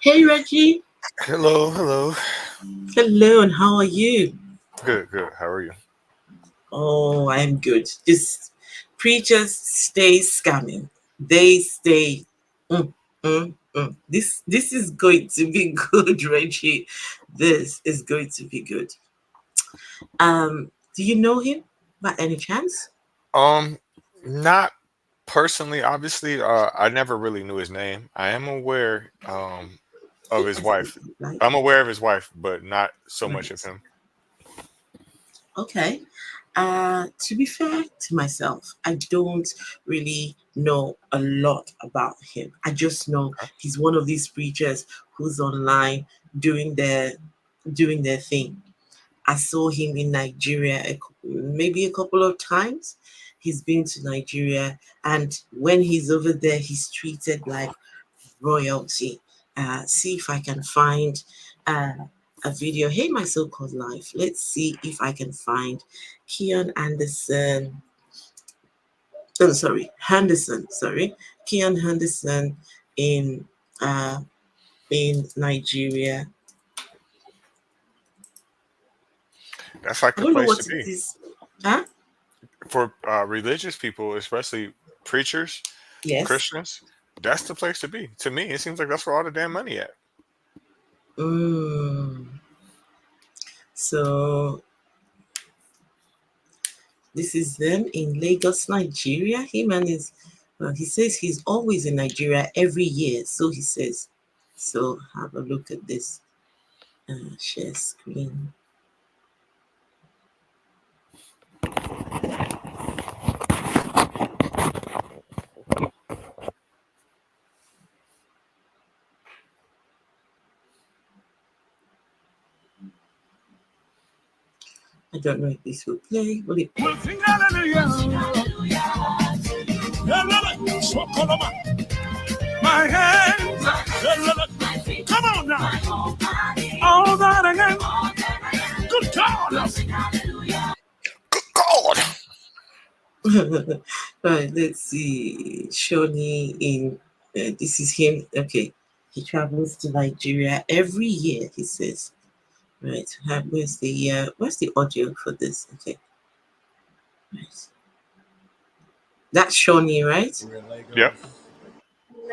Hey Reggie. Hello, hello. Hello, and how are you? Good, good. How are you? Oh, I'm good. Just preachers stay scamming. They stay. Mm, this is going to be good, Reggie. This is going to be good. Do you know him by any chance? Um, Not personally, obviously. I never really knew his name. I am aware I of think his I spoke wife. like I'm aware of his wife, but not so much of right. him. Okay. To be fair to myself, I don't really know a lot about him. I just know Okay. he's one of these preachers who's online doing their doing their thing. I saw him in Nigeria maybe a couple of times. He's been to Nigeria, and when he's over there, he's treated like royalty. See if I can find uh, a video. Hey, my so-called life. Let's see if I can find Keion Anderson. Oh, sorry, Henderson. Sorry, Keion Henderson in uh, in Nigeria. That's like I the don't know place what to it be is. Huh? for religious people, especially preachers, Yes. Christians. That's the place to be. To me, it seems like that's where all the damn money at. Mm. So this is them in Lagos, Nigeria. Him and his, well, he says he's always in Nigeria every year. So he says. So have a look at this. Share screen. I don't know if this will play. Will it play? We'll sing hallelujah. Hallelujah. So come on. My hands. Hallelujah. Come on now. All that again. Good God. God. Right, let's see. Shawnee in this is him. Okay, he travels to Nigeria every year. He says. Right, where's the audio for this? Okay, right. That's Shawnee, right? We're in Yep.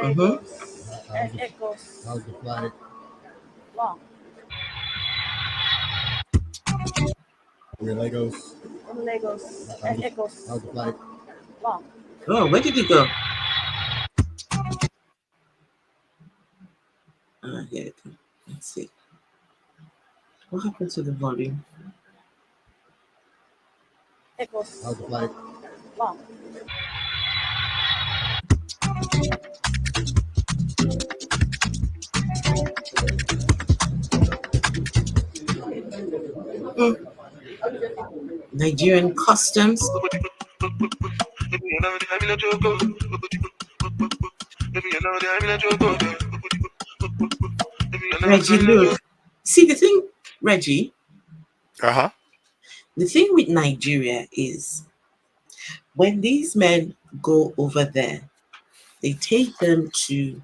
Lagos. Mm-hmm. Lagos and Ecos. How's the flight? Long. We're in Lagos. In Lagos and Ecos. How's the flight? Long. Oh, where did he go? Here it goes. Let's see. What happened to the volume? Ecos. How's the flight? Long. Mm. Nigerian customs. Reggie, look. See the thing, Reggie. Uh huh. The thing with Nigeria is when these men go over there, they take them to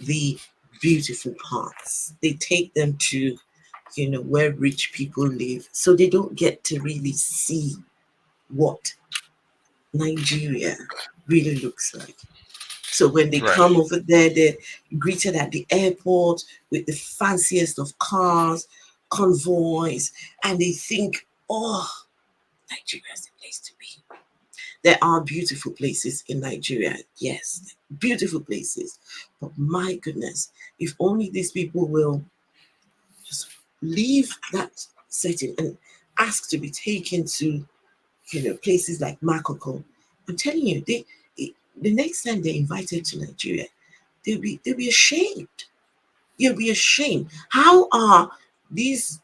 the beautiful parts. They take them to, where rich people live. So they don't get to really see what Nigeria really looks like. So when they Right. come over there, they're greeted at the airport with the fanciest of cars, convoys, and they think, oh, Nigeria is the place to be. There are beautiful places in Nigeria, yes, beautiful places. But my goodness, if only these people will just leave that setting and ask to be taken to, places like Makoko. I'm telling you, the next time they're invited to Nigeria, they'll be ashamed. You'll be ashamed. How are these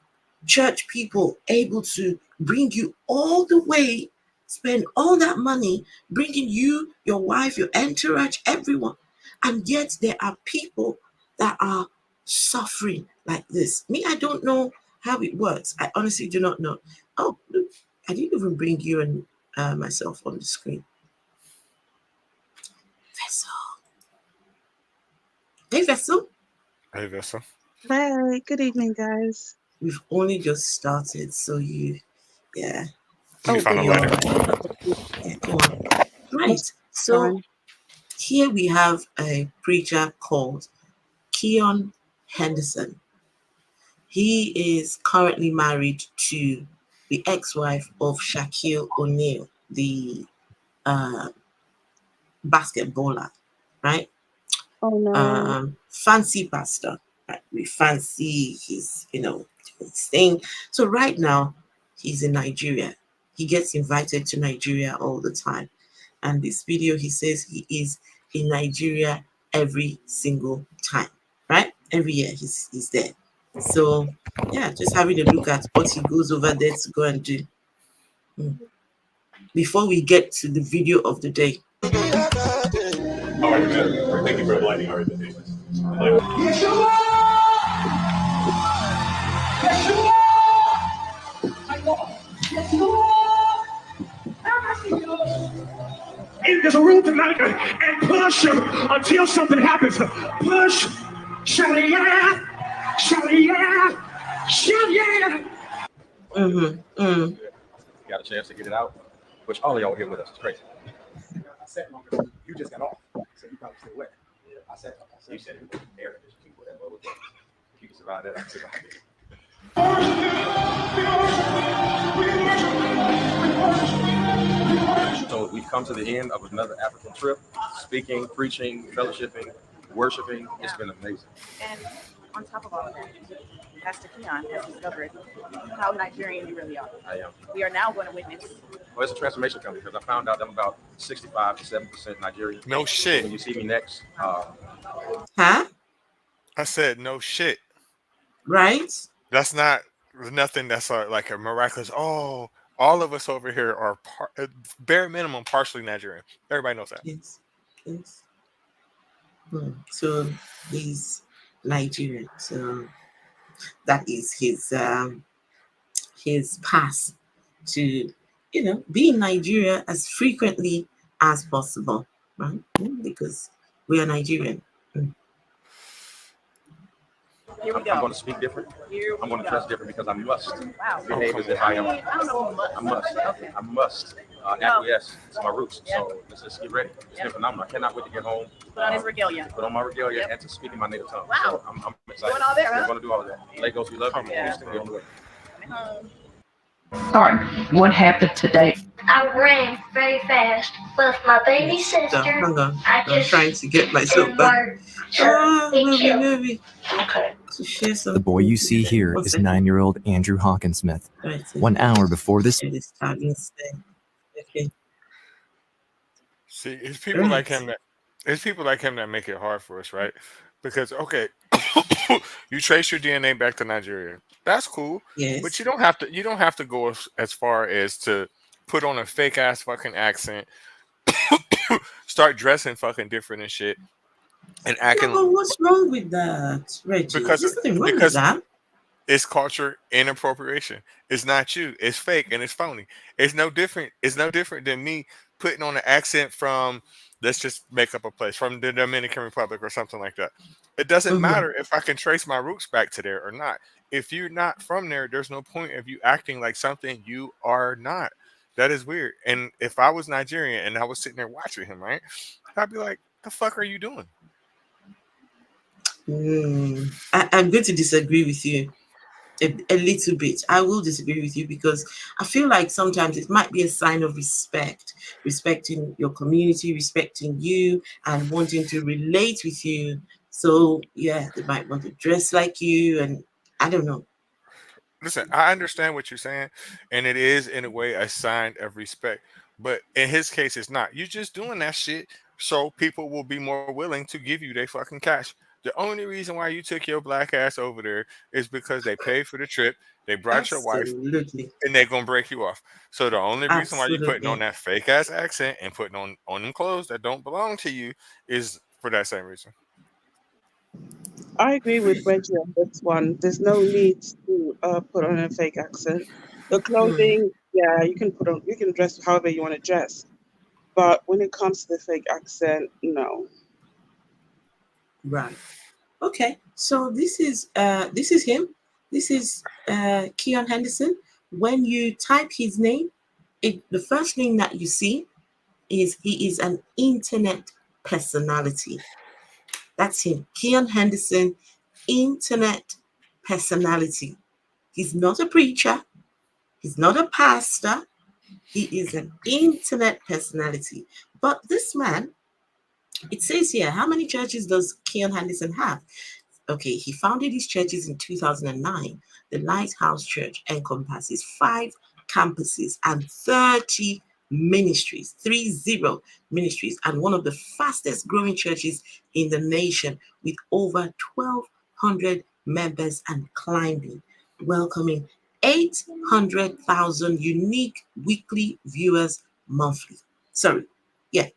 church people able to bring you all the way, spend all that money, bringing you, your wife, your entourage, everyone, and yet there are people that are suffering like this? Me, I don't know how it works. I honestly do not know. Oh, look, I didn't even bring you and myself on the screen. Vessel. Hey, Vessel. Hey, Vessa. Hi, good evening, guys. We've only just started, so yeah, You Oh, found a good. you're lighter. right. Yeah, go on. Most Right. So fine. here we have a preacher called Keion Henderson. He is currently married to the ex-wife of Shaquille O'Neal, the uh, basketballer, right? Oh no. Fancy pastor. Right? We fancy his thing. So right now he's in Nigeria. He gets invited to Nigeria all the time. And this video, he says he is in Nigeria every single time. Right? Every year he's there. So yeah, just having a look at what he goes over there to go and do. Before we get to the video of the day. All right, man. Thank you for the lighting. All right, Yeshua! Yeshua! My Lord! Yeshua! There's a room tonight and push until something happens. Push, shout yeah, shout yeah, shout yeah. Got a chance to get it out, which all of y'all here with us is crazy. I sat longer. You just got off, so you probably still wet. I said you said it was air conditioning, whatever it was. If you can survive that, I can survive it. So we've come to the end of another African trip, speaking, preaching, fellowshipping, worshiping. It's been amazing. And on top of all of that, Pastor Keion has discovered how Nigerian you really are. I am. We are now going to witness. Well, it's a transformation company because I found out that I'm about 65 to 7% Nigerian. No shit. When you see me next, Huh? I said no shit. Right? That's not nothing. That's like a miraculous. Oh, all of us over here are bare minimum partially Nigerian. Everybody knows that. Yes. Yes. So he's Nigerian. So that is his pass to be in Nigeria as frequently as possible, right? Because we are Nigerian. Here we I'm go. going to speak different. I'm going to dress different because I must Wow. behave as if I am. I don't know what I must. Okay. I must acquiesce to my roots. So let's just get ready. It's been phenomenal. I cannot wait to get home. Put on his regalia. Put on my regalia and to speak in my native tongue. Wow. So I'm excited. Doing all that, huh? We're going to do all of that. Legos, we love you. Yeah. We're on the way. Sorry, what happened today? I ran very fast with my baby Yes. sister. So, hang on. I I'm just trying to get myself didn't back. want to be killed. Movie. Okay. To share some. The boy you see here is 9-year-old Andrew Hawkinsmith. Right, 1 hour before this. share this tagging thing. Okay. See, it's people like him that make it hard for us, right? Because okay, you trace your DNA back to Nigeria. That's cool. Yes. But you don't have to go as far as to put on a fake ass fucking accent, start dressing fucking different and shit, and acting. But what's wrong with that, Reggie? Because There's nothing wrong with that. it's culture inappropriation. It's not you. It's fake and it's phony. It's no different. It's no different than me putting on an accent from, let's just make up a place, from the Dominican Republic or something like that. It doesn't matter if I can trace my roots back to there or not. If you're not from there, there's no point of you acting like something you are not. That is weird. And if I was Nigerian and I was sitting there watching him, right, I'd be like, the fuck are you doing? I'm going to disagree with you a little bit. I will disagree with you because I feel like sometimes it might be a sign of respecting your community, respecting you, and wanting to relate with you. So yeah, they might want to dress like you, and I don't know. Listen, I understand what you're saying, and it is in a way a sign of respect. But in his case, it's not. You're just doing that shit so people will be more willing to give you their fucking cash. The only reason why you took your black ass over there is because they paid for the trip, they brought your wife, Absolutely. and they're gonna break you off. So the only reason why you're putting Absolutely. on that fake ass accent and putting on them clothes that don't belong to you is for that same reason. I agree with Reggie on this one. There's no need to put on a fake accent. The clothing, yeah, you can dress however you want to dress. But when it comes to the fake accent, no. Right. Okay, so this is him. This is Keion Henderson. When you type his name, the first thing that you see is he is an internet personality. That's him, Keion Henderson, internet personality. He's not a preacher. He's not a pastor. He is an internet personality. But this man, it says here, how many churches does Keion Henderson have? Okay, he founded his churches in 2009. The Lighthouse Church encompasses 5 campuses and 30 ministries, 30 ministries, and one of the fastest growing churches in the nation with over 1,200 members and climbing, welcoming 800,000 unique weekly viewers monthly. Sorry, yeah,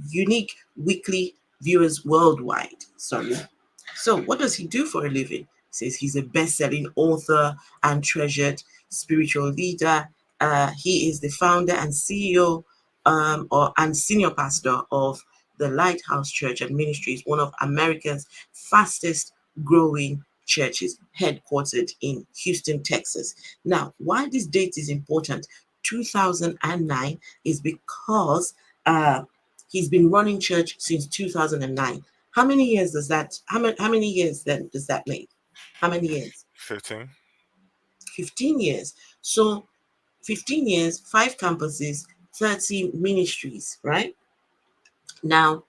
unique weekly viewers worldwide. Sorry. So, what does he do for a living? He says he's a best-selling author and treasured spiritual leader. He is the founder and CEO and senior pastor of the Lighthouse Church and Ministries, one of America's fastest growing churches, headquartered in Houston, Texas. Now, why this date is important, 2009, is because he's been running church since 2009. How many years does that? How many years then does that make? How many years? 15. 15 years. So 15 years, 5 campuses, 30 ministries, right? Now,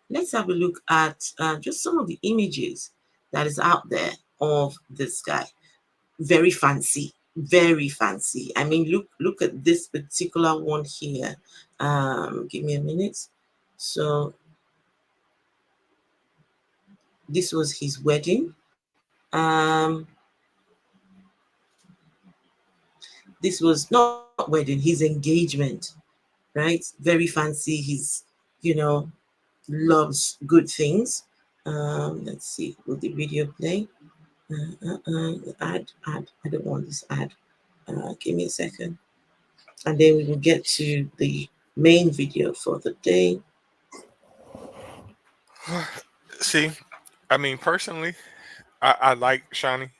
let's have a look at just some of the images that is out there of this guy. Very fancy, very fancy. I mean, look at this particular one here. Give me a minute. So this was his wedding. This was not wedding, his engagement, right? Very fancy. He's, you know, loves good things. Let's see, will the video play? Ad. I don't want this ad. Give me a second. And then we will get to the main video for the day. See, I mean, personally, I like Shawnee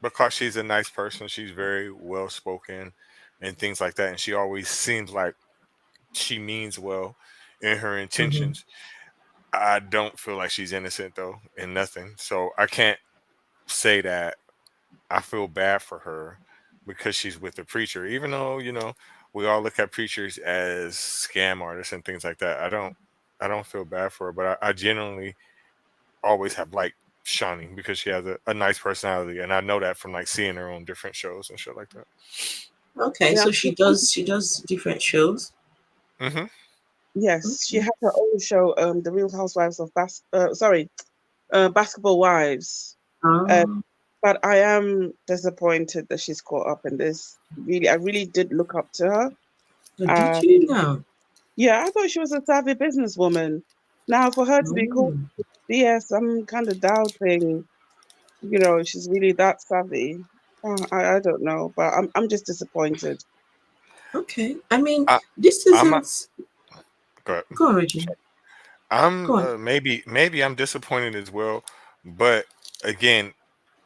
because she's a nice person. She's very well spoken and things like that. And she always seems like she means well in her Mm-hmm. intentions. I don't feel like she's innocent though in nothing. So I can't say that I feel bad for her because she's with a preacher, even though, we all look at preachers as scam artists and things like that. I don't feel bad for her, but I genuinely always have liked Shawnee because she has a nice personality, and I know that from like seeing her on different shows and shit like that. Okay, Yeah. so she does different shows. Hmm. Yes, she Okay. had her own show, The Real Housewives of Basketball Wives. Uh, Oh, but I am disappointed that she's caught up in this. Really, I really did look up to her. so did Um, you know? yeah, I thought she was a savvy businesswoman. Now, for her to be called Oh, BS, I'm kind of doubting, she's really that savvy. I don't know, but I'm just disappointed. okay. I mean, I, this I'm a, isn't. go ahead. Go on, Reggie. I'm Go on. maybe I'm disappointed as well, but again,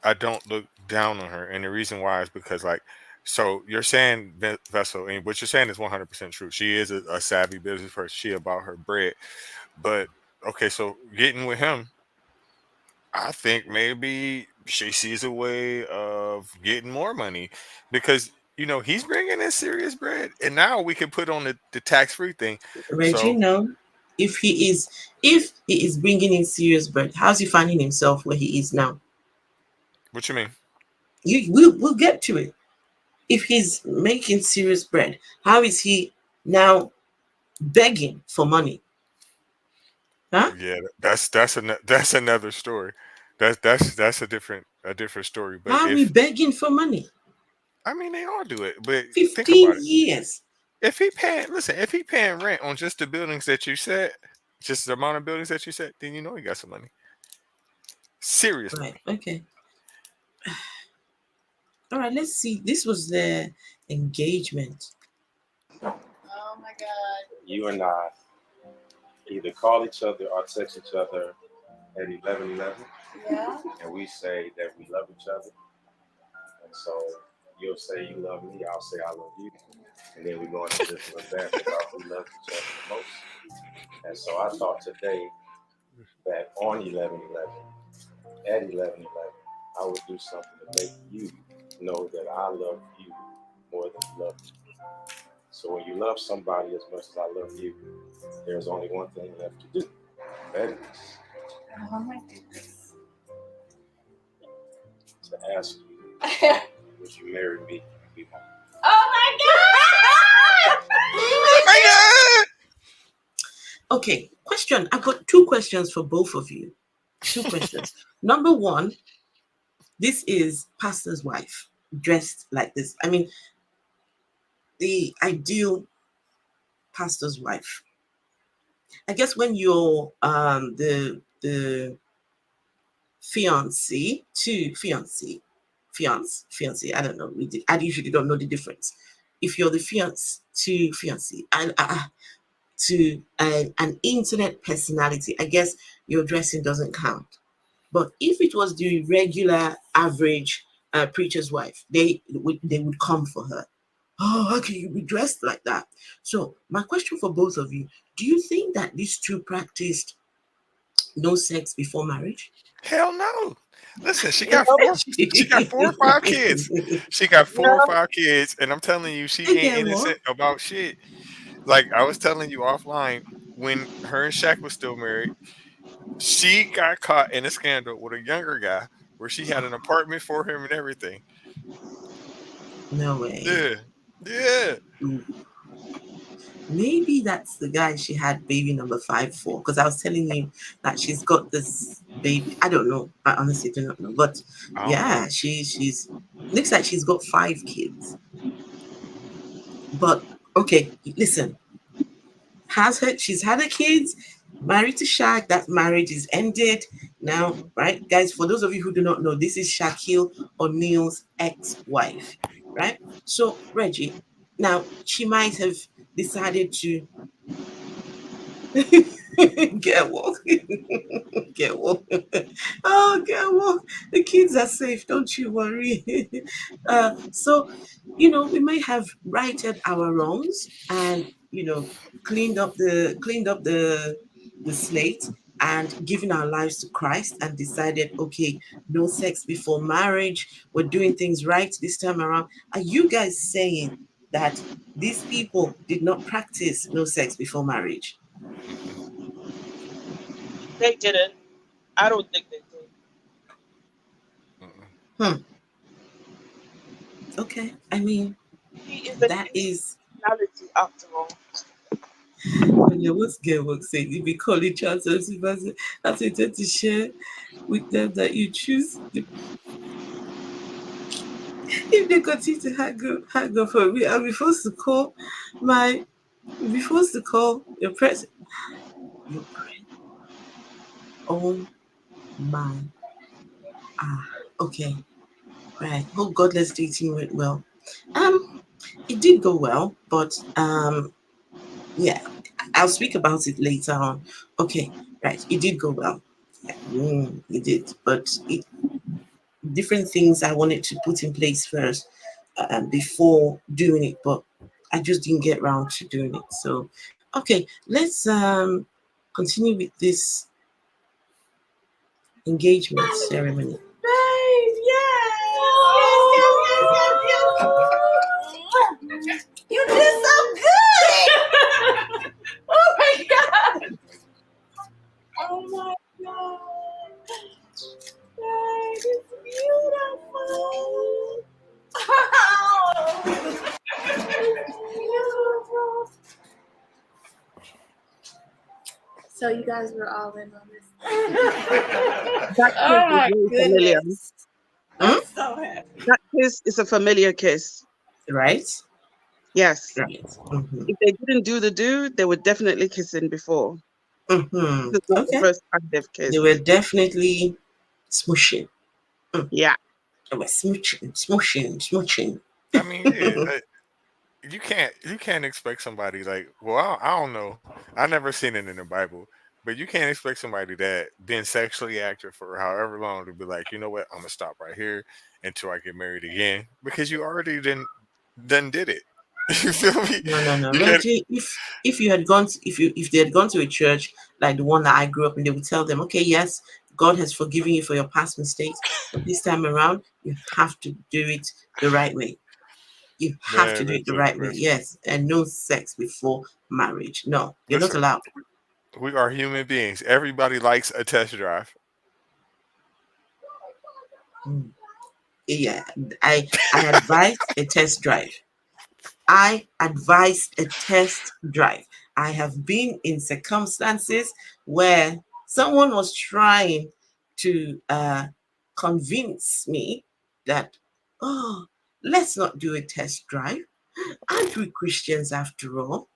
I don't look down on her, and the reason why is because like, so you're saying Vessel, and what you're saying is 100% true. She is a savvy business person. She about her bread, but okay, so getting with him, I think maybe she sees a way of getting more money because he's bringing in serious bread, and now we can put on the tax free thing. Reggie, So no. If he is bringing in serious bread, how's he finding himself where he is now? what you mean? We'll get to it. If he's making serious bread, how is he now begging for money? Huh? Yeah, that's another story. That's a different story. But How are we begging for money? I mean, they all do it. But think 15 about it. years. If he paying rent on just the buildings that you said, just the amount of buildings that you said, then he got some money. Serious Right. money. Okay. All right. Let's see. This was their engagement. Oh my God. You and I either call each other or text each other at 11:11, Yeah. and we say that we love each other. And so you'll say you love me, I'll say I love you, and then we go into this little battle about who loves each other the most. And so I thought today that on 11:11, at 11:11, I would do something to make you know that I love you more than you love me. So when you love somebody as much as I love you, there's only one thing left to do. That is Oh my goodness. to ask you, would you marry me and be my wife? Oh my god! Oh my God! Okay, question. I've got two questions for both of you. Two questions. Number one, this is pastor's wife dressed like this. I mean, the ideal pastor's wife. I guess when you're the fiance to fiance, I don't know. I usually don't know the difference. If you're the fiance to fiance and to an internet personality, I guess your dressing doesn't count. But if it was the regular average preacher's wife, they would come for her. Oh, how can you be dressed like that? So my question for both of you: do you think that these two practiced no sex before marriage? Hell no. Listen, she No, got four or five kids. She got four or no, five kids, and I'm telling you, she ain't Again, what? innocent about shit. Like I was telling you offline, when her and Shaq was still married, she got caught in a scandal with a younger guy where she had an apartment for him and everything. No way. Yeah. Yeah. Ooh. Maybe that's the guy she had baby number 5 for. Because I was telling you that she's got this baby. I don't know. I honestly do not know. But I don't know. yeah, she's looks like she's got 5 kids. But okay, listen. She's had her kids, married to Shaq. That marriage is ended now, right? Guys, for those of you who do not know, this is Shaquille O'Neal's ex-wife, right? So Reggie, now she might have decided to get woke. Get woke. Oh, get woke. The kids are safe, don't you worry. So, we may have righted our wrongs and cleaned up the slate and given our lives to Christ and decided, okay, no sex before marriage. We're doing things right this time around. Are you guys saying that these people did not practice no sex before marriage? Mm-mm. they didn't. I don't think they did. Mm-mm. Okay. I mean, He is an that is. personality after all. Yeah, what's gay work saying? If we call each other, as I tend to share with them that you choose. If they continue to hang up for me, I'll be forced to call your president. Your president. Oh my. Okay. Right. Hope godless dating went well. It did go well, but yeah, I'll speak about it later on. Okay, right. It did go well. Yeah, it did, but different things I wanted to put in place first before doing it, but I just didn't get around to doing it. So, okay, let's continue with this engagement ceremony. Babe, yes! Yes! You did so good! Oh my god! Oh my god! Babe, it's beautiful! Oh, beautiful! So you guys were all in on this. That Oh kiss is my very familiar. goodness. I'm so happy. That kiss is a familiar kiss. Right? Yes. Right. Mm-hmm. If they didn't do the do, they were definitely kissing before. Mm-hmm. This is not the Okay. first time they've They kissed. were definitely smooshing. Yeah. They were smooshing. I mean, yeah. You can't expect somebody like, well, I don't know. I never seen it in the Bible, But you can't expect somebody that been sexually active for however long to be like, you know what, I'm gonna stop right here until I get married again because you already done did it. You feel me? No. You can't. Reggie, if you had gone to, if they had gone to a church like the one that I grew up in, they would tell them, okay, yes, God has forgiven you for your past mistakes, but this time around you have to do it the right way. You have to Man, do it the listen, right way. listen. Yes, and no sex before marriage. No, you're not Listen. allowed. We are human beings. Everybody likes a test drive. Mm. Yeah, I advise a test drive. I advise a test drive. I have been in circumstances where someone was trying to convince me that, oh, let's not do a test drive. Aren't we Christians after all?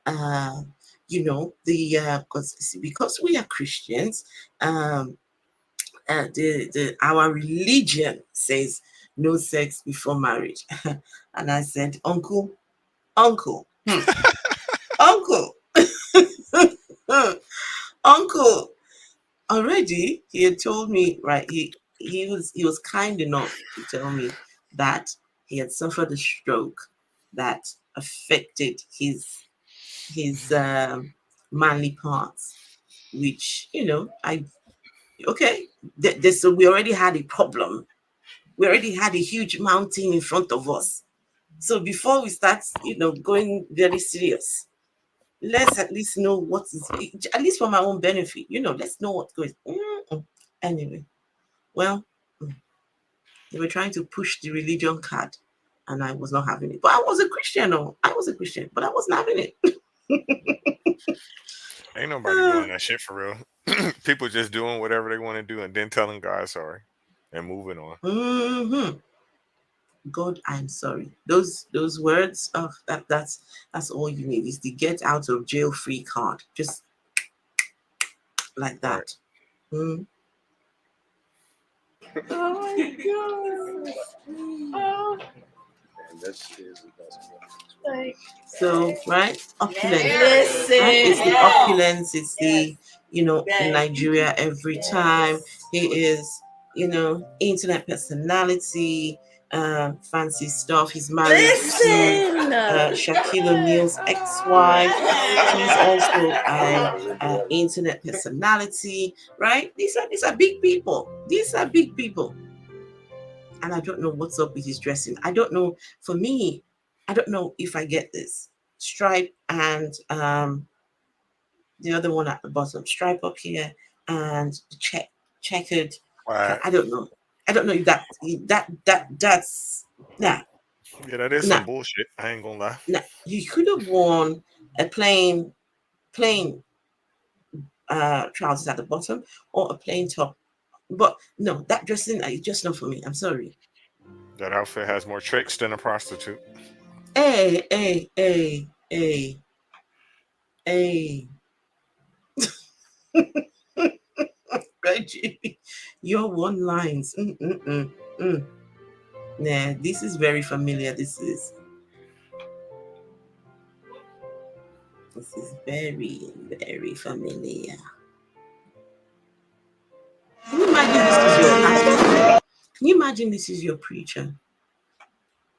Uh, the because we are Christians, the our religion says no sex before marriage. And I said, uncle, uncle, uncle, uncle. Already, he had told me, right? He was kind enough to tell me that he had suffered a stroke that affected his manly parts, which I okay. So we already had a problem. We already had a huge mountain in front of us. So before we start, going very serious, let's at least know what is, at least for my own benefit, let's know what's going. Anyway, well, they were trying to push the religion card, and I was not having it. But I was a Christian, I was a Christian, but I wasn't having it. Ain't nobody doing that shit for real. People just doing whatever they want to do and then telling God sorry and moving on. hmm God, I'm sorry. Those words, that's all you need is the get out of jail free card, just like Right. that. Mm. Oh my god. Oh, And this is the best one. like, So, right, opulence. listen. Right? It's the opulence. It's the, in Yes. Nigeria every time. He is, internet personality, fancy stuff. He's married to Shaquille O'Neal's ex-wife. She's also an internet personality, right? These are big people. These are big people. And I don't know what's up with his dressing. I don't know. For me, I don't know if I get this. Stripe and the other one at the bottom. Stripe up here and checkered. Right. I don't know. I don't know if that's nah. Yeah, that is Nah. some bullshit. I ain't gonna lie. Nah. He could have worn a plain trousers at the bottom or a plain top. But no, that dressing is just not for me. I'm sorry. That outfit has more tricks than a prostitute. Hey, hey, hey, hey, hey. Reggie, your one lines. Nah, this is very familiar. This is very, very familiar. Can you imagine this is your pastor? Can you imagine this is your preacher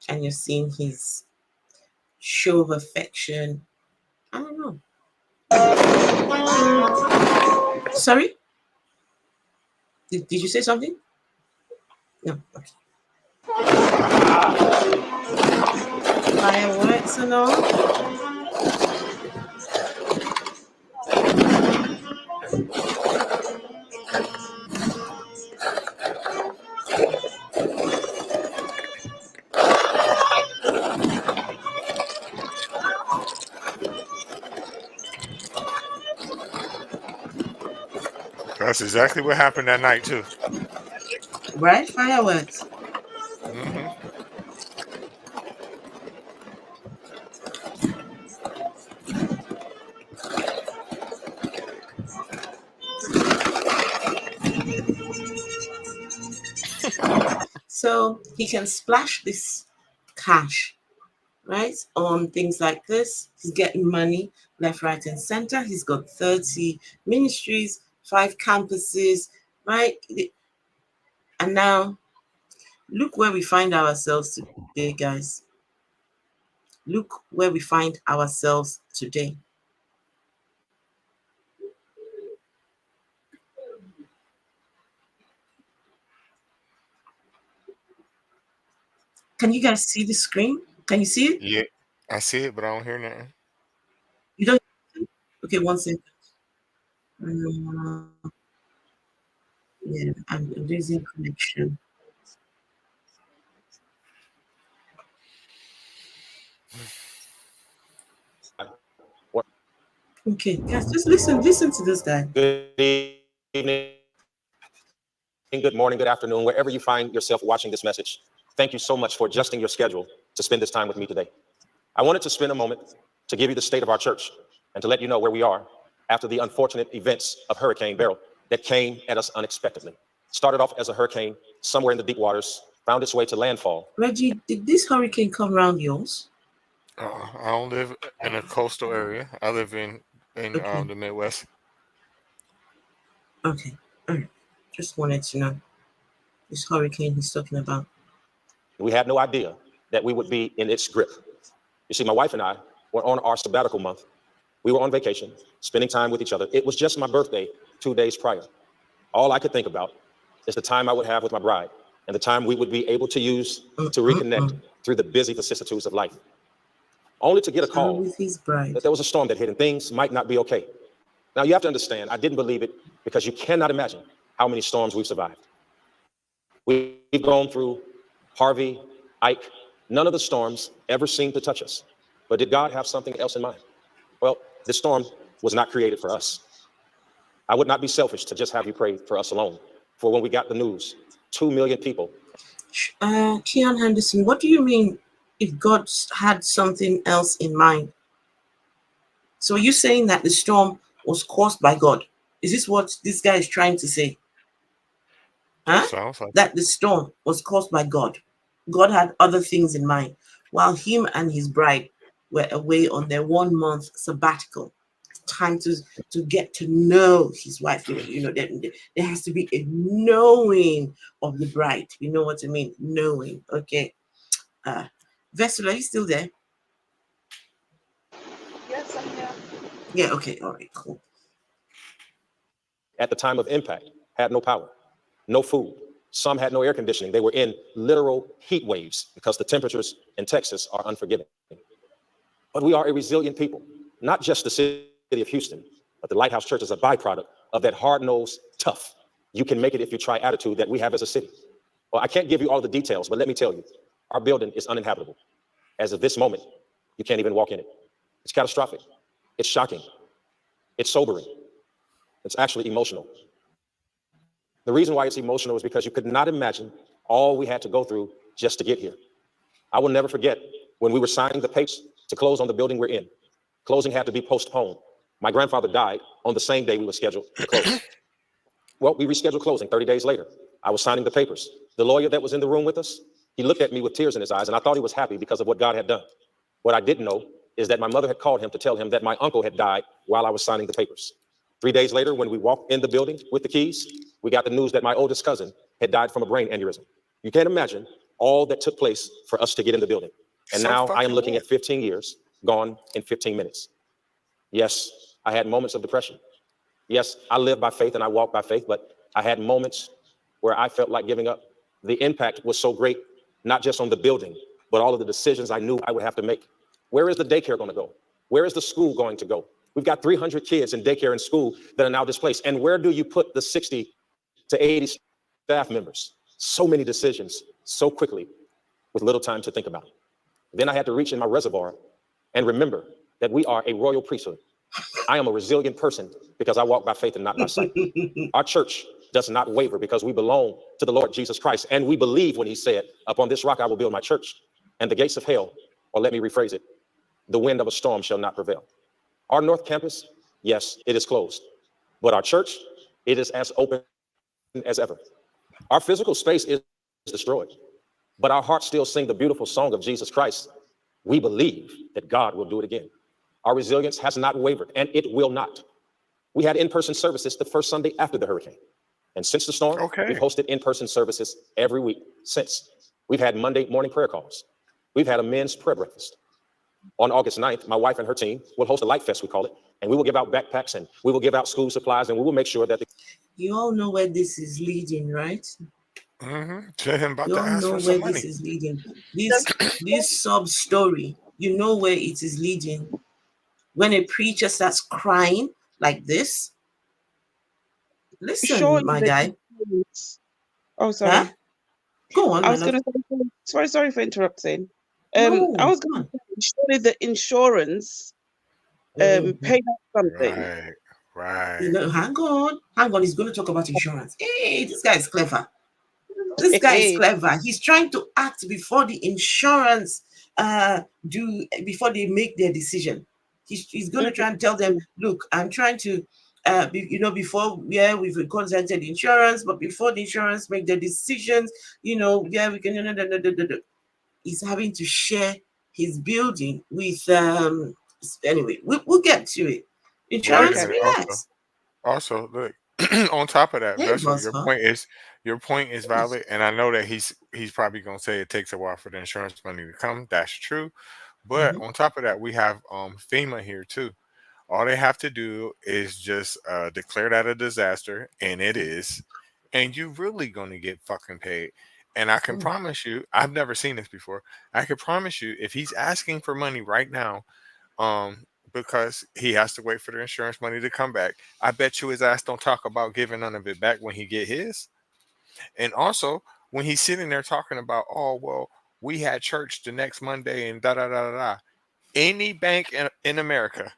and you're seeing his show of affection? I don't know. Sorry? Did you say something? No. Okay. Fireworks and all. That's exactly what happened that night too. Right? Fireworks. hmm So he can splash this cash right, on things like this. He's getting money left, right, and center. He's got 30 ministries, 5 campuses, right? And now, look where we find ourselves today, guys. Look where we find ourselves today. Can you guys see the screen? Can you see it? Yeah, I see it, but I don't hear nothing. You don't? Okay, one second. Yeah, I'm losing connection. Okay, guys, just listen to this guy. Good evening, good morning, good afternoon, wherever you find yourself watching this message. Thank you so much for adjusting your schedule to spend this time with me today. I wanted to spend a moment to give you the state of our church and to let you know where we are after the unfortunate events of Hurricane Beryl that came at us unexpectedly. Started off as a hurricane somewhere in the deep waters, found its way to landfall. Reggie, did this hurricane come around yours? I don't live in a coastal area. I live in Okay. the Midwest. Okay, all right. Just wanted to know this hurricane he's talking about. We had no idea that we would be in its grip. You see, my wife and I were on our sabbatical month. We were on vacation, spending time with each other. It was just my birthday 2 days prior. All I could think about is the time I would have with my bride and the time we would be able to use to reconnect through the busy vicissitudes of life. Only to get a call with his bride. that there was a storm that hit and things might not be okay. Now, you have to understand, I didn't believe it because you cannot imagine how many storms we've survived. We've gone through Harvey, Ike. None of the storms ever seemed to touch us. But did God have something else in mind? Well, this storm was not created for us. I would not be selfish to just have you pray for us alone. For when we got the news, 2 million people. Keion Henderson, what do you mean if God had something else in mind? So are you saying that the storm was caused by God? Is this what this guy is trying to say? Huh? Sounds like that the storm was caused by God. God had other things in mind while him and his bride were away on their 1 month sabbatical. Time to get to know his wife. There has to be a knowing of the bride. You know what I mean? Knowing. Okay. Vessel, are you still there? Yes, I'm here. Yeah, okay, all right, cool. At the time of impact, had no power, no food. Some had no air conditioning. They were in literal heat waves because the temperatures in Texas are unforgiving. But we are a resilient people, not just the city of Houston, but the Lighthouse Church is a byproduct of that hard-nosed, tough, you can make it if you try attitude that we have as a city. Well, I can't give you all the details, but let me tell you, our building is uninhabitable. As of this moment, you can't even walk in it. It's catastrophic. It's shocking. It's sobering. It's actually emotional. The reason why it's emotional is because you could not imagine all we had to go through just to get here. I will never forget when we were signing the papers to close on the building we're in. Closing had to be postponed. My grandfather died on the same day we were scheduled to close. Well, we rescheduled closing 30 days later. I was signing the papers. The lawyer that was in the room with us, he looked at me with tears in his eyes, and I thought he was happy because of what God had done. What I didn't know is that my mother had called him to tell him that my uncle had died while I was signing the papers. 3 days later, when we walked in the building with the keys, we got the news that my oldest cousin had died from a brain aneurysm. You can't imagine all that took place for us to get in the building. And So now I am fucking looking what? at 15 years gone in 15 minutes. Yes, I had moments of depression. Yes, I live by faith and I walk by faith, but I had moments where I felt like giving up. The impact was so great, not just on the building, but all of the decisions I knew I would have to make. Where is the daycare going to go? Where is the school going to go? We've got 300 kids in daycare and school that are now displaced. And where do you put the 60 to 80 staff members? So many decisions so quickly with little time to think about. Then I had to reach in my reservoir and remember that we are a royal priesthood. I am a resilient person because I walk by faith and not by sight. Our church does not waver because we belong to the Lord Jesus Christ. And we believe when he said, upon this rock I will build my church, and the gates of hell, or let me rephrase it, the wind of a storm shall not prevail. Our North Campus, yes, it is closed, but our church, it is as open as ever. Our physical space is destroyed, but our hearts still sing the beautiful song of Jesus Christ We believe that God will do it again. Our resilience has not wavered, and it will not. We had in-person services the first Sunday after the hurricane. And since the storm, we've Okay. hosted in-person services every week since. We've had Monday morning prayer calls. We've had a men's prayer breakfast. On August 9th, my wife and her team will host a Light Fest, we call it, and we will give out backpacks and we will give out school supplies and we will make sure that You all know where this is leading, right? Tell him about You to all ask know for where some this money. is leading. This sub story, you know where it is leading. When a preacher starts crying like this, listen, Surely my the guy. insurance. Oh, Huh? sorry. Go on, I my was love. going to say, sorry for interrupting. No, I was go going on. to say, surely the insurance Mhm. paid out something. Right. You know, hang on. He's going to talk about insurance. Hey, this guy is clever. This guy is clever. He's trying to act before the insurance before they make their decision. He's going to try and tell them, look, I'm trying to before we've contacted the insurance, but before the insurance make their decisions, we can. He's having to share his building with anyway, we'll get to it. But wait a Insurance, Okay. minute. relax. Also, look. On top of that, Hey, Vessel, boss, huh? your point is valid, and I know that he's probably gonna say it takes a while for the insurance money to come. That's true. But Mhm. on top of that, we have FEMA here too. All they have to do is just declare that a disaster, and it is, and you really gonna get fucking paid. And I can promise you, I've never seen this before. I can promise you, if he's asking for money right now, because he has to wait for the insurance money to come back, I bet you his ass don't talk about giving none of it back when he get his. And also, when he's sitting there talking about, oh well, we had church the next Monday and da da da da da. Any bank in America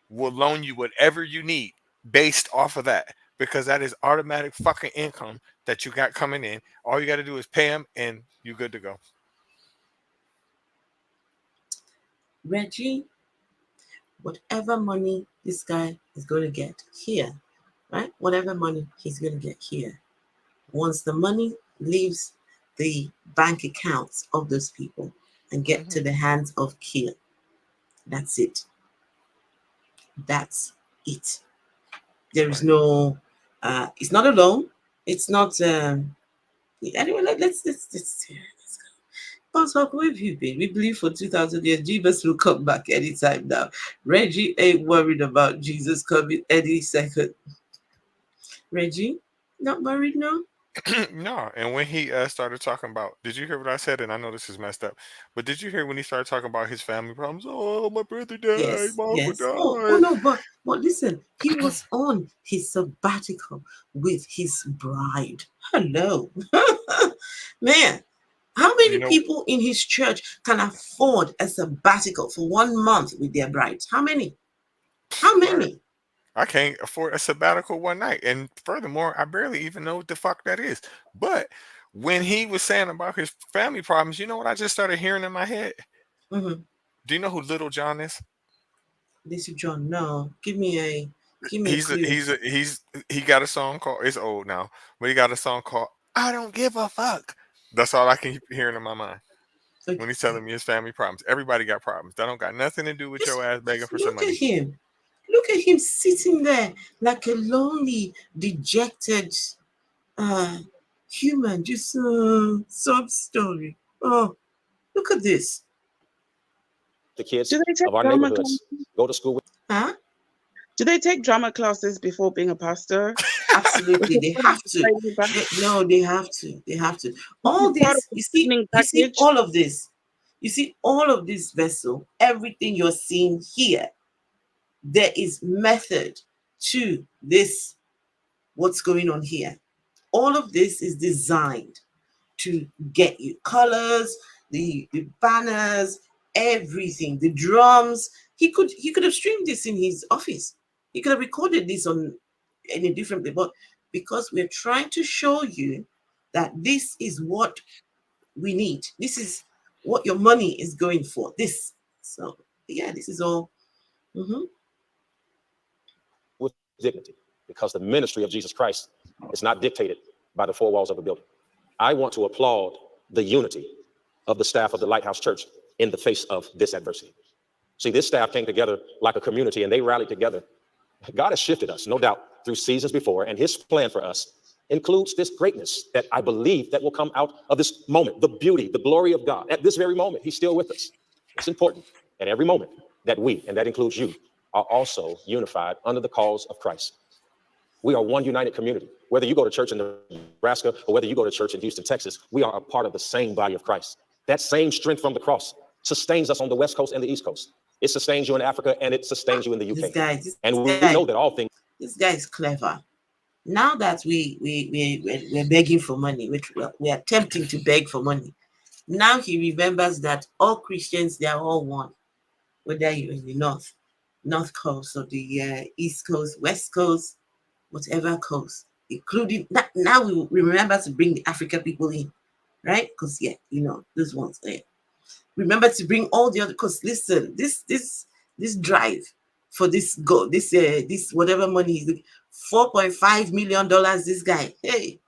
will loan you whatever you need based off of that, because that is automatic fucking income that you got coming in. All you got to do is pay them and you good to go. Reggie, whatever money this guy is going to get here, right? Whatever money he's going to get here, once the money leaves the bank accounts of those people and get to the hands of Keion, that's it. That's it. There is no. It's not a loan. It's not. Anyway, let's go. Pastor, where have you been? We believe for 2,000 years Jesus will come back anytime now. Reggie ain't worried about Jesus coming any second. Reggie, not worried now? No, and when he started talking about, did you hear what I said? And I know this is messed up, but did you hear when he started talking about his family problems? Oh, my brother died, Yes, mama yes. Oh died. no, but listen, he was on his sabbatical with his bride. Hello. Man, how You many know, people in his church can afford a sabbatical for 1 month with their brides? How many? How word. many? I can't afford a sabbatical one night, and furthermore, I barely even know what the fuck that is. But when he was saying about his family problems, you know what I just started hearing in my head? Mm-hmm. Do you know who Little John is? This is John. No, give me a clue. He got a song called, it's old now, but he got a song called I Don't Give a Fuck. That's all I can keep hearing in my mind when he's telling me his family problems. Everybody got problems. That don't got nothing to do with your ass begging Just for some look at money. him. Look at him sitting there like a lonely, dejected uh human, just sub story. Oh, look at this. the kids Do they take of our drama neighborhoods classes? go to school with Huh? Do they take drama classes before being a pastor? Absolutely, they have to. No, they have to. They have to. All Part of this, the training you see package. all of this. You see all of this Vessel, everything you're seeing here. There is method to this, what's going on here. All of this is designed to get you colors, the banners, everything, the drums. He could have streamed this in his office. He could have recorded this on in a different way, but because we're trying to show you that this is what we need. This is what your money is going for. This. So yeah, this is all. Mhm. dignity, because the ministry of Jesus Christ is not dictated by the four walls of a building. I want to applaud the unity of the staff of the Lighthouse Church in the face of this adversity. See, this staff came together like a community and they rallied together. God has shifted us, no doubt, through seasons before, and his plan for us includes this greatness that I believe that will come out of this moment, the beauty, the glory of God. At this very moment, he's still with us. It's important at every moment that we, and that includes you, are also unified under the cause of Christ. We are one united community. Whether you go to church in Nebraska or whether you go to church in Houston, Texas, we are a part of the same body of Christ. That same strength from the cross sustains us on the West Coast and the East Coast. It sustains you in Africa and it sustains you in the UK. And we know that all things. This guy is clever. Now that we're begging for money, we're attempting to beg for money. Now he remembers that all Christians, they are all one. Whether you're in the North Coast or the East Coast, West Coast, whatever coast, including that. Now we remember to bring the African people in, right? Because those ones there. Remember to bring all the other. Because listen, this drive for this whatever money is $4.5 million. This guy, hey,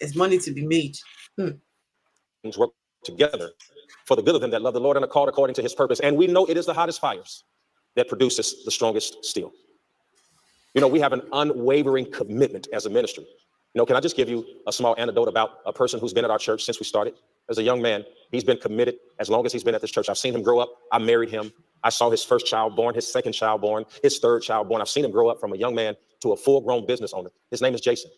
there's money to be made. Things work together for the good of them that love the Lord and are called according to his purpose. And we know it is the hottest fires that produces the strongest steel. We have an unwavering commitment as a ministry. Can I just give you a small anecdote about a person who's been at our church since we started? As a young man, he's been committed as long as he's been at this church. I've seen him grow up. I married him. I saw his first child born, his second child born, his third child born. I've seen him grow up from a young man to a full-grown business owner. His name is Jason.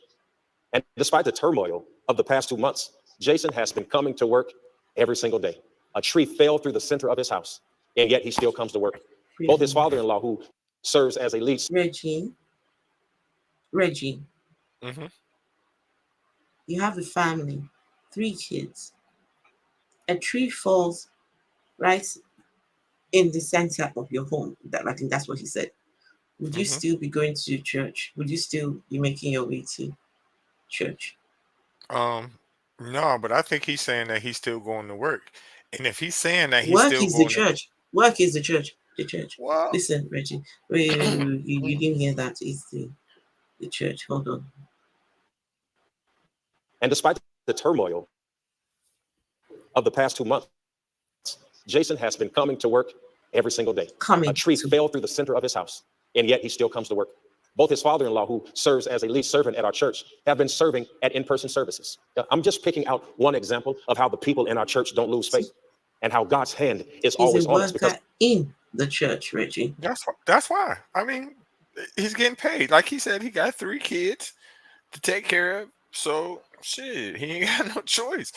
And despite the turmoil of the past 2 months, Jason has been coming to work every single day. A tree fell through the center of his house, and yet he still comes to work. Both his father-in-law, who serves as a lead. Reggie, Mm-hmm. you have a family, 3 kids. A tree falls right in the center of your home. I think that's what he said. Would you still be going to church? Would you still be making your way to church? No, but I think he's saying that he's still going to work. And if he's saying that he's Work still is going the church. Work is the church. The church. well, Listen, Reggie. Wait, you didn't hear that. It's the church. Hold on. And despite the turmoil of the past 2 months, Jason has been coming to work every single day. A tree fell through the center of his house, and yet he still comes to work. Both his father-in-law, who serves as a lead servant at our church, have been serving at in-person services. I'm just picking out one example of how the people in our church don't lose faith and how God's hand is always on us. Because in the church, Reggie. That's why. I mean, he's getting paid. Like he said, he got 3 kids to take care of. So shit, he ain't got no choice.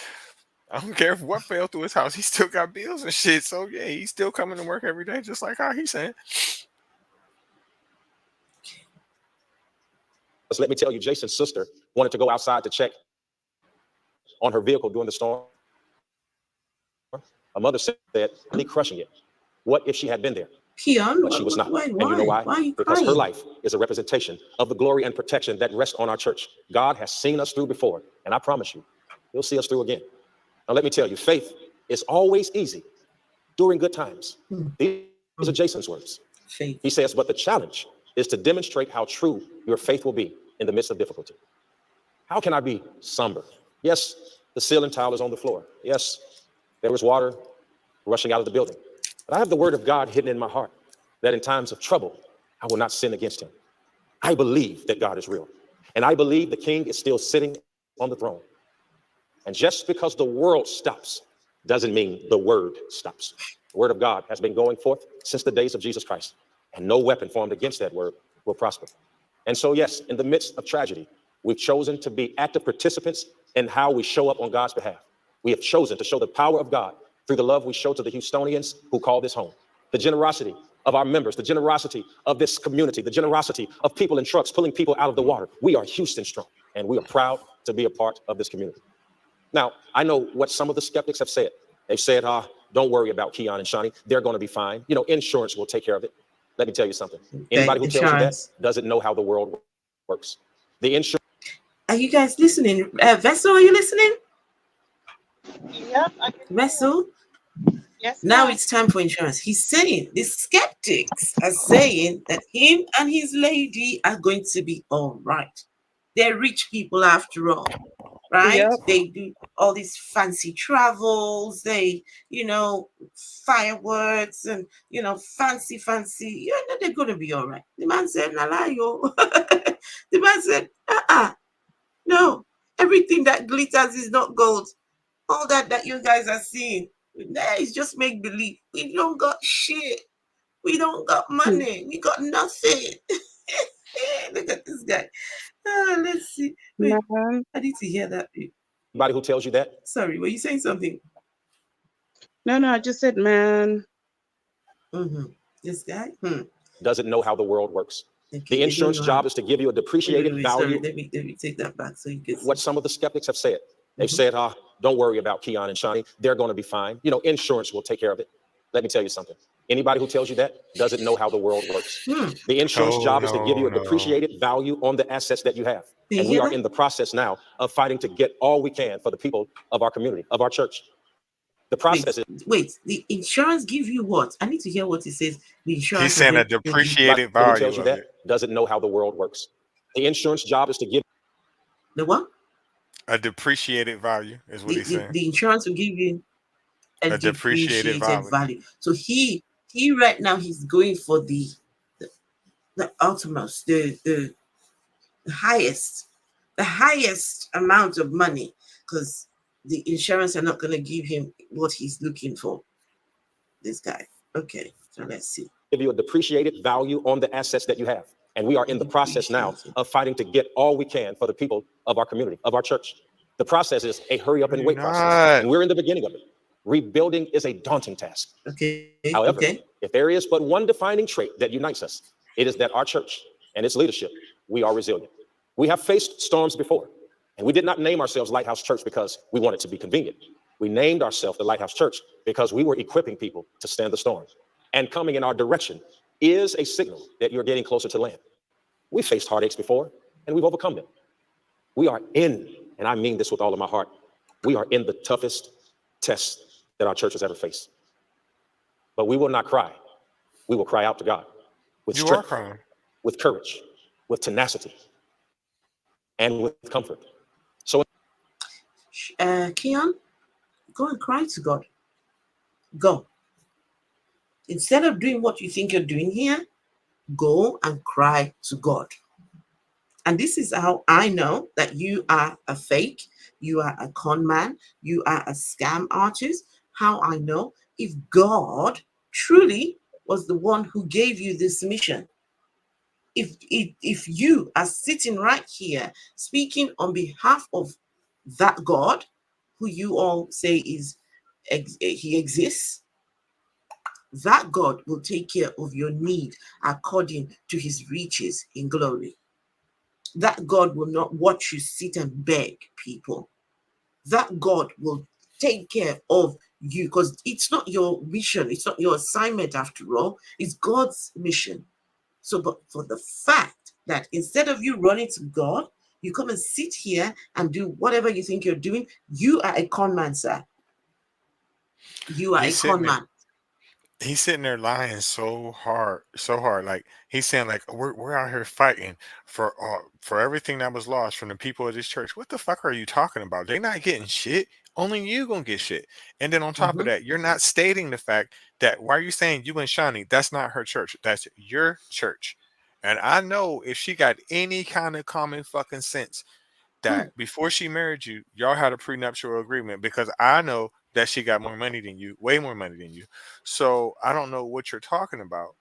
I don't care if what fell through his house. He still got bills and shit. So yeah, he's still coming to work every day, just like how he's saying. Let me tell you, Jason's sister wanted to go outside to check on her vehicle during the storm. A mother said, really crushing it. What if she had been there? Keion, But she was not. Why? And you know why? Why are you because crying? her life is a representation of the glory and protection that rests on our church. God has seen us through before, and I promise you, he'll see us through again. Now, let me tell you, faith is always easy during good times. These are Jason's words. Faith. He says, but the challenge is to demonstrate how true your faith will be in the midst of difficulty. How can I be somber? Yes, the ceiling tile is on the floor. Yes, there was water rushing out of the building. But I have the word of God hidden in my heart that in times of trouble, I will not sin against him. I believe that God is real. And I believe the king is still sitting on the throne. And just because the world stops doesn't mean the word stops. The word of God has been going forth since the days of Jesus Christ, and no weapon formed against that word will prosper. And so, yes, in the midst of tragedy, we've chosen to be active participants in how we show up on God's behalf. We have chosen to show the power of God through the love we show to the Houstonians who call this home, the generosity of our members, the generosity of this community, the generosity of people in trucks pulling people out of the water. We are Houston strong, and we are proud to be a part of this community. Now, I know what some of the skeptics have said. They've said, don't worry about Keion and Shani. They're going to be fine. Insurance will take care of it. Let me tell you something. Anybody who tells you that doesn't know how the world works. The insurance. Are you guys listening? Vessel, are you listening? Yep, I can. Vessel? Yes. Now ma'am. it's time for insurance. He's saying, the skeptics are saying that him and his lady are going to be all right. They're rich people after all. right? Yep. They do all these fancy travels, they, fireworks and, fancy. They're going to be all right. The man said, Nalayo. The man said, no, everything that glitters is not gold. All that you guys are seeing, that is just make believe. We don't got shit. We don't got money. We got nothing. Look at this guy. Let's see. Wait, Man. I need to hear that. Anybody who tells you that Sorry, were you saying something? No, I just said, man. This guy doesn't know how the world works. Okay, The insurance job is to give you a depreciated Sorry, value. let me take that back so you can see. What some of the skeptics have said. They've said, don't worry about Keion and Shawnee. They're going to be fine. Insurance will take care of it. Let me tell you something. Anybody who tells you that doesn't know how the world works. The insurance job is to give you a depreciated value on the assets that you have. And we are in the process now of fighting to get all we can for the people of our community, of our church. The process Wait, the insurance give you what? I need to hear what he says. The insurance. He's saying a depreciated value. Who tells you that doesn't know how the world works. The insurance job is to give the what? A depreciated value is what he's saying. The insurance will give you a depreciated value. So he right now he's going for the ultimate, the highest amount of money, because the insurance are not going to give him what he's looking for. This guy. Okay, so let's see. Give you a depreciated value on the assets that you have. And we are in the process now of fighting to get all we can for the people of our community, of our church. The process is a hurry up and wait process. And we're in the beginning of it. Rebuilding is a daunting task. Okay. However, if there is but one defining trait that unites us, it is that our church and its leadership, we are resilient. We have faced storms before, and we did not name ourselves Lighthouse Church because we wanted to be convenient. We named ourselves the Lighthouse Church because we were equipping people to stand the storm. And coming in our direction is a signal that you're getting closer to land. We faced heartaches before, and we've overcome them. We are in, and I mean this with all of my heart, we are in the toughest test that our church has ever faced. But we will not cry. We will cry out to God with strength, with courage, with tenacity, and with comfort. So, Keion, go and cry to God. Go. Instead of doing what you think you're doing here, go and cry to God. And this is how I know that you are a fake, you are a con man, you are a scam artist. How I know, if God truly was the one who gave you this mission. If you are sitting right here speaking on behalf of that God, who you all say he exists, that God will take care of your need according to his riches in glory. That God will not watch you sit and beg people. That God will take care of you, because it's not your mission, it's not your assignment after all, it's God's mission. So, but for the fact that instead of you running to God, you come and sit here and do whatever you think you're doing, you are a con man, sir. You are a con man. He's sitting there lying so hard. Like he's saying, like we're out here fighting for everything that was lost from the people of this church. What the fuck are you talking about? They're not getting shit. Only you gonna get shit. And then on top of that, you're not stating the fact that why are you saying you and Shawnee? That's not her church. That's your church. And I know if she got any kind of common fucking sense that before she married you, y'all had a prenuptial agreement, because I know that she got more money than you, way more money than you. So I don't know what you're talking about.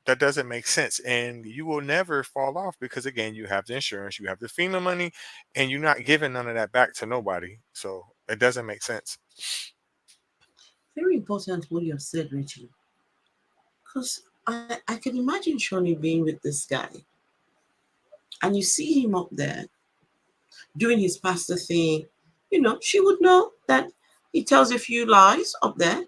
That doesn't make sense. And you will never fall off because, again, you have the insurance, you have the FEMA money, and you're not giving none of that back to nobody. So it doesn't make sense. Very important what you have said, Richie. Because I can imagine Shawnee being with this guy. And you see him up there doing his pastor thing. She would know that he tells a few lies up there.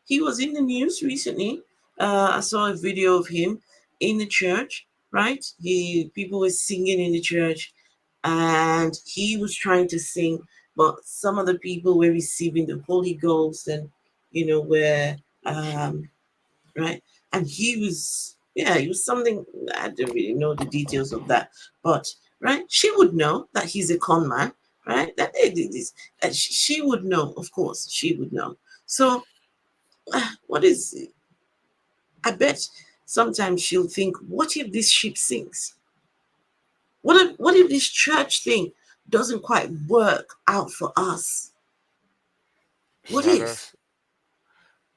He was in the news recently. I saw a video of him in the church, right? People were singing in the church, and he was trying to sing, but some of the people were receiving the Holy Ghost, and were right. And he was something, I don't really know the details of that, but right, she would know that he's a con man, right? That they did this. And she would know, of course, she would know. So, what is it? I bet sometimes she'll think, what if this ship sinks? What if this church thing doesn't quite work out for us? It's What not if? us.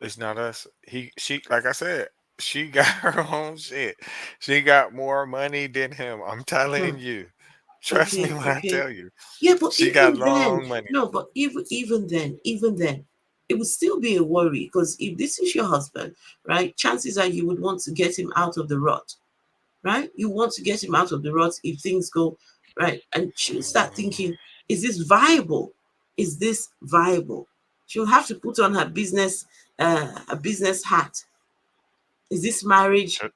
It's not us. She, like I said, she got her own shit. She got more money than him. I'm Hmm, telling you. Trust me okay, when I okay. tell you. Yeah, but She got even then, long money. no, but even then, it would still be a worry because if this is your husband, right, chances are you would want to get him out of the rut, right? You want to get him out of the rut if things go right, and she'll start thinking, is this viable? Is this viable? She'll have to put on her business hat. Is this marriage? Sh-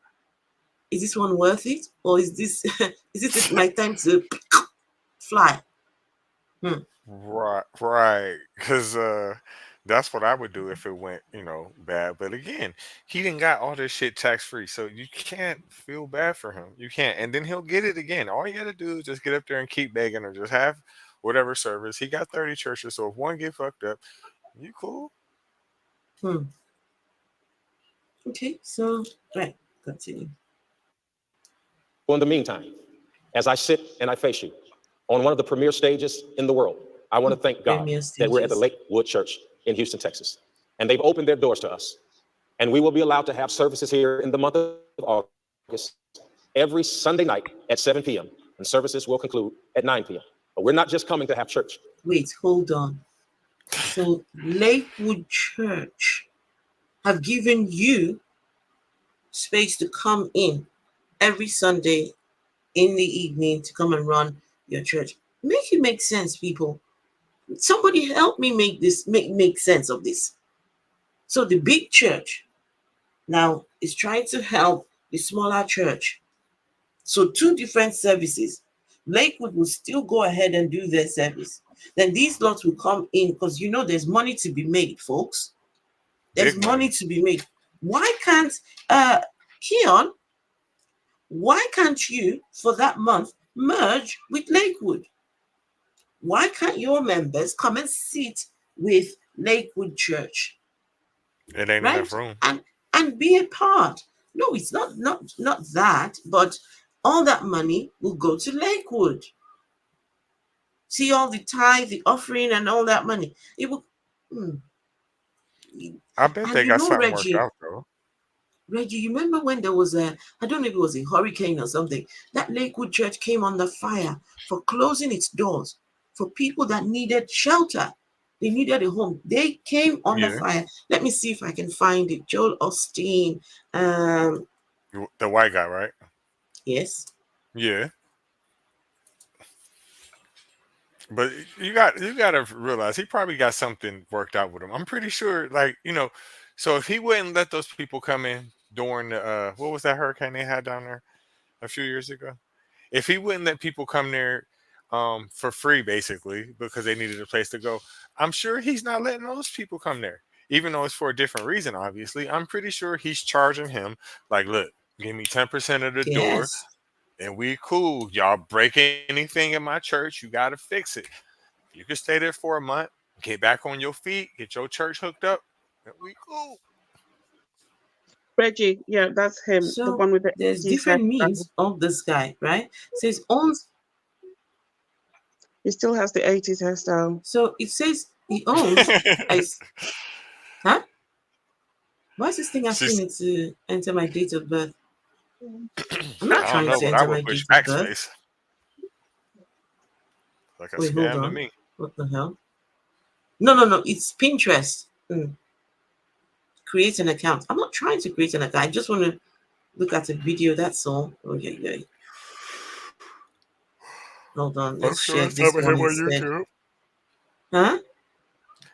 Is this one worth it, or is this is it my time to fly? Hmm. Right, right. Because that's what I would do if it went, bad. But again, he didn't got all this shit tax free, so you can't feel bad for him. You can't, and then he'll get it again. All you got to do is just get up there and keep begging, or just have whatever service. He got 30 churches, so if one get fucked up, you cool. Hmm. Okay, so right, continue. Well, in the meantime, as I sit and I face you on one of the premier stages in the world, I want to thank God Premier that we're at the stages. Lakewood Church in Houston, Texas. And they've opened their doors to us. And we will be allowed to have services here in the month of August every Sunday night at 7 p.m. And services will conclude at 9 p.m. But we're not just coming to have church. Wait, hold on. So Lakewood Church have given you space to come in every Sunday in the evening to come and run your church. Make it make sense, people. Somebody help me make this make sense of this. So the big church now is trying to help the smaller church. So two different services. Lakewood will still go ahead and do their service. Then these lots will come in because there's money to be made, folks. There's Big money money. to be made. Why can't Keion, why can't you for that month merge with Lakewood? Why can't your members come and sit with Lakewood Church, It ain't enough right? room. And be a part. No, it's not that, but all that money will go to Lakewood. See all the tithe, the offering, and all that money. It will. Hmm. I bet And they got something worked Reggie, out though. you remember when there was I don't know if it was a hurricane or something, that Lakewood Church came under fire for closing its doors for people that needed shelter. They needed a home. They came under Yeah, fire. Let me see if I can find it. Joel Osteen. Um, the white guy, right? yes. Yeah. But you got to realize he probably got something worked out with him. I'm pretty sure, like so if he wouldn't let those people come in during the what was that hurricane they had down there a few years ago? If he wouldn't let people come there for free, basically because they needed a place to go, I'm sure he's not letting those people come there, even though it's for a different reason. Obviously, I'm pretty sure he's charging him like, look, give me 10% of the door, Yes. and we cool. Y'all break anything in my church, you gotta fix it. You can stay there for a month, get back on your feet, get your church hooked up, and we cool. Reggie, yeah, that's him, the So one with the there's 80s different hairstyle. means of this guy, right? Says owns. He still has the 80s hairstyle. So it says he owns. I. Huh? Why is this thing asking She's, me to enter my date of birth? I'm I not don't trying know, to but I enter would my push date of birth. backspace like a Wait, hold scam to on. me. What the hell? No. It's Pinterest. Create an account. I'm not trying to create an account. I just want to look at a video. That's all. Okay. Hold on. I'm Let's sure share it's some this of one him on instead. YouTube. Huh?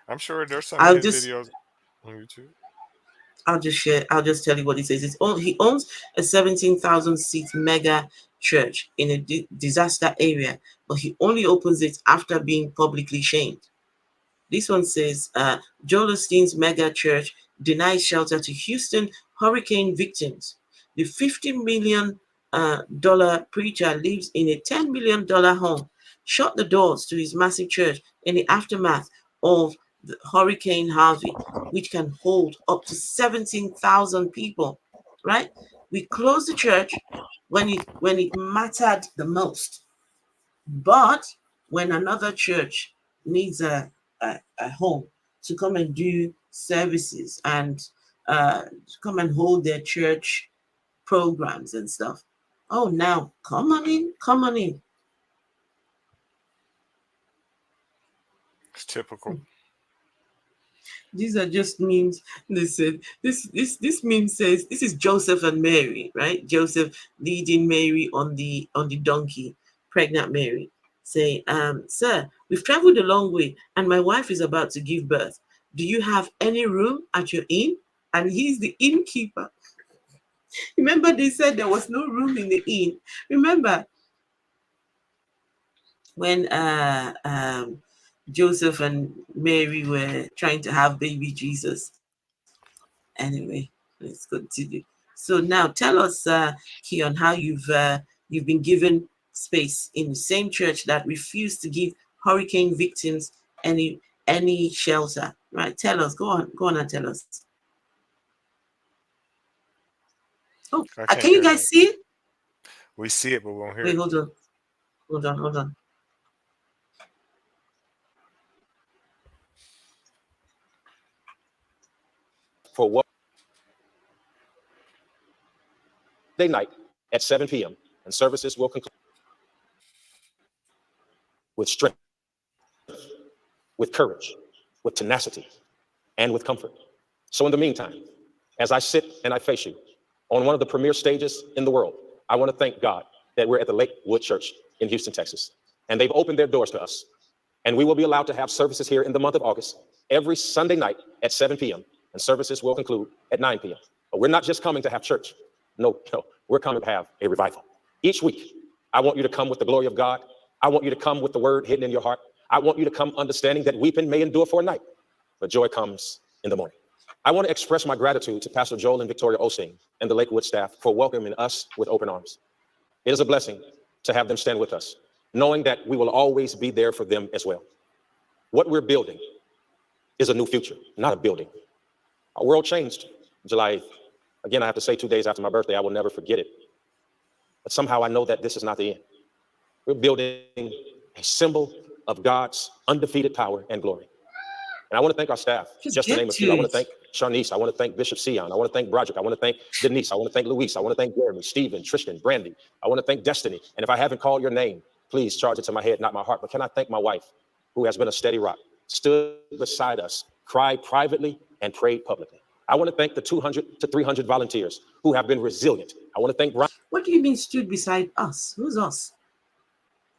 I'm sure there's some of I'll his just videos on YouTube. I'll just share. I'll just tell you what he says. He owns a 17,000 seat mega church in a disaster area, but he only opens it after being publicly shamed. This one says, Joel Osteen's mega church denies shelter to Houston hurricane victims. The $50 million dollar preacher lives in a $10 million home shut the doors to his massive church in the aftermath of the Hurricane Harvey, which can hold up to 17,000 people, right? We closed the church when it mattered the most. But when another church needs a home to come and do services and come and hold their church programs and stuff, oh, now come on in, come on in. It's typical. These are just memes. Listen, this meme says this is Joseph and Mary, right? Joseph leading Mary on the donkey, pregnant Mary, saying, "Sir, we've traveled a long way, and my wife is about to give birth. Do you have any room at your inn?" And he's the innkeeper. Remember, they said there was no room in the inn. Remember when Joseph and Mary were trying to have baby Jesus. Anyway, let's continue. So now tell us, Keion, how you've been given space in the same church that refused to give hurricane victims any shelter. Right? Tell us. Go on and tell us. Oh, I can can't you hear guys that. see it? We see it, but we won't hear Wait, it. hold on. For what day night at 7 p.m. and services will conclude with strength, with courage, with tenacity, and with comfort. So in the meantime, as I sit and I face you on one of the premier stages in the world, I want to thank God that we're at the Lakewood Church in Houston, Texas, and they've opened their doors to us. And we will be allowed to have services here in the month of August, every Sunday night at 7 p.m. and services will conclude at 9 p.m. But we're not just coming to have church. No, we're coming to have a revival. Each week, I want you to come with the glory of God. I want you to come with the word hidden in your heart. I want you to come understanding that weeping may endure for a night, but joy comes in the morning. I want to express my gratitude to Pastor Joel and Victoria Osteen and the Lakewood staff for welcoming us with open arms. It is a blessing to have them stand with us, knowing that we will always be there for them as well. What we're building is a new future, not a building. Our world changed July 8th. Again, I have to say 2 days after my birthday, I will never forget it. But somehow I know that this is not the end. We're building a symbol of God's undefeated power and glory. And I want to thank our staff, just to name a few. I want to thank Sharnice. I want to thank Bishop Sion. I want to thank Broderick. I want to thank Denise. I want to thank Luis. I want to thank Jeremy, Stephen, Tristan, Brandy. I want to thank Destiny. And if I haven't called your name, please charge it to my head, not my heart. But can I thank my wife, who has been a steady rock, stood beside us, cried privately, and prayed publicly. I want to thank the 200 to 300 volunteers who have been resilient. I want to thank Brian. What do you mean stood beside us? Who's us?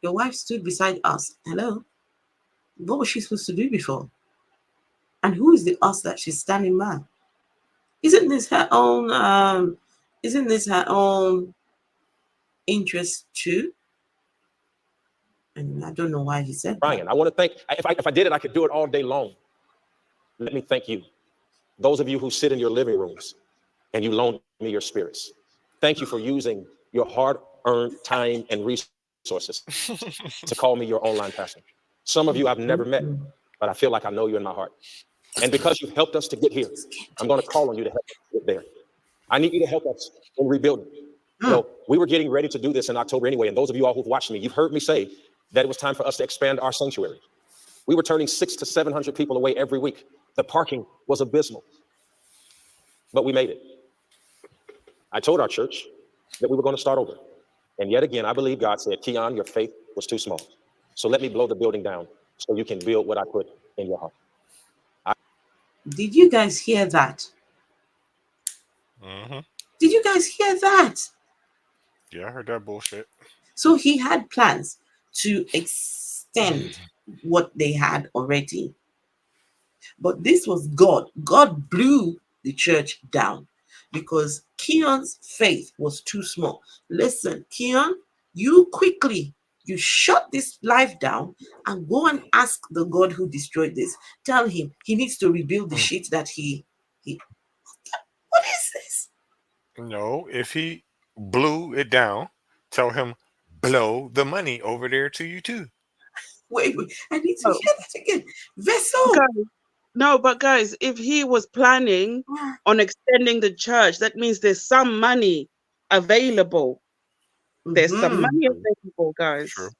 Your wife stood beside us. Hello? What was she supposed to do before? And who is the us that she's standing by? Isn't this her own interest too? And I don't know why he said Brian, that. I want to thank, if I did it, I could do it all day long. Let me thank you. Those of you who sit in your living rooms and you loan me your spirits. Thank you for using your hard-earned time and resources to call me your online pastor. Some of you I've never met, but I feel like I know you in my heart. And because you've helped us to get here, I'm going to call on you to help us get there. I need you to help us in rebuilding. You know, we were getting ready to do this in October anyway, and those of you all who've watched me, you've heard me say that it was time for us to expand our sanctuary. We were turning 600 to 700 people away every week. The parking was abysmal, but we made it. I told our church that we were going to start over. And yet again, I believe God said, Keion, your faith was too small. So let me blow the building down so you can build what I put in your heart. Did you guys hear that? Mm-hmm. Did you guys hear that? Yeah, I heard that bullshit. So he had plans to extend what they had already. But this was God. God blew the church down because Keion's faith was too small. Listen, Keion, you shut this life down and go and ask the God who destroyed this. Tell him he needs to rebuild the shit that he what is this? No, if he blew it down, tell him blow the money over there to you too. Wait, I need to No. hear that again. Vessel. Guys, no, but guys, if he was planning on extending the church, that means there's some money available. There's some Mhm. money available, guys. True.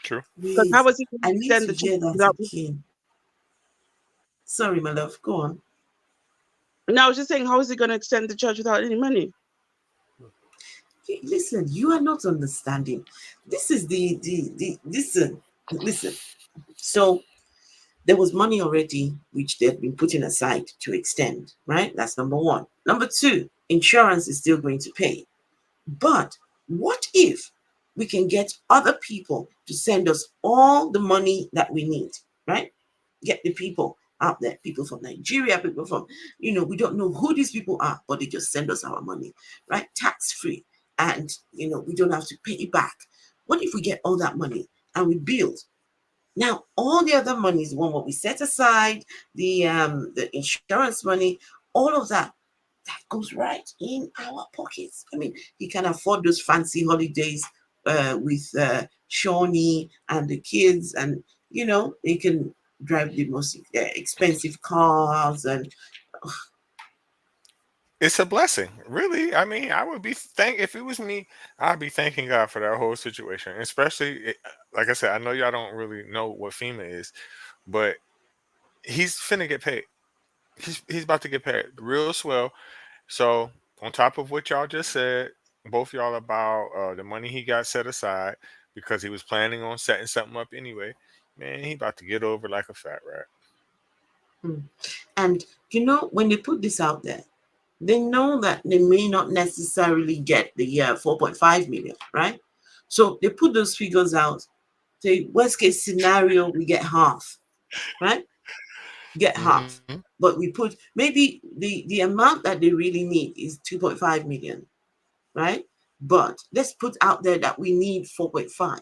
True. Because how Please, was he going to I need extend to the church hear that without? again. Sorry, my love. Go on. No, I was just saying, how is he going to extend the church without any money? Listen, you are not understanding. This is the listen. So there was money already which they had been putting aside to extend, right? That's number one. Number two, insurance is still going to pay. But what if we can get other people to send us all the money that we need, right? Get the people out there, people from Nigeria, people from, we don't know who these people are, but they just send us our money, right? Tax free. And, we don't have to pay it back. What if we get all that money and we build? Now, all the other money is one what we set aside, the insurance money, all of that goes right in our pockets. I mean, he can afford those fancy holidays with Shawnee and the kids, and they can drive the most expensive cars, and It's a blessing, really. I mean, I would be if it was me, I'd be thanking God for that whole situation. Especially, like I said, I know y'all don't really know what FEMA is, but he's finna get paid. He's about to get paid real swell. So on top of what y'all just said, both y'all about the money he got set aside because he was planning on setting something up anyway. Man, he about to get over like a fat rat. and when they put this out there, they know that they may not necessarily get the 4.5 million, right? So they put those figures out. The worst case scenario, we get half, right? Get half. Mm-hmm. But we put maybe the amount that they really need is 2.5 million, right? But let's put out there that we need 4.5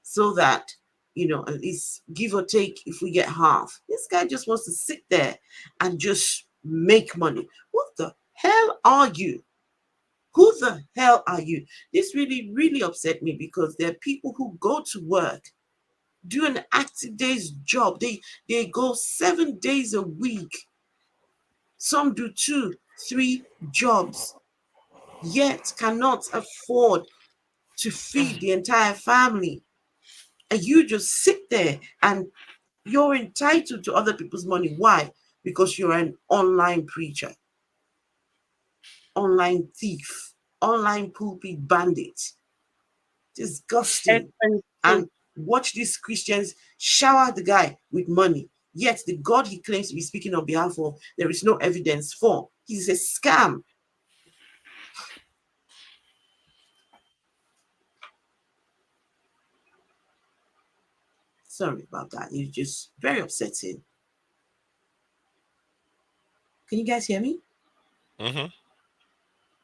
so that, at least give or take, if we get half, this guy just wants to sit there and just make money. What the hell are you? Who the hell are you? This really, really upset me because there are people who go to work, do an active day's job. They go 7 days a week. Some do 2, 3 jobs, yet cannot afford to feed the entire family. And you just sit there and you're entitled to other people's money. Why? Because you're an online preacher, online thief, online pulpit bandit. Disgusting. And watch these Christians shower the guy with money. Yet the God he claims to be speaking on behalf of, there is no evidence for. He's a scam. Sorry about that. It's just very upsetting. Can you guys hear me? Mm-hmm.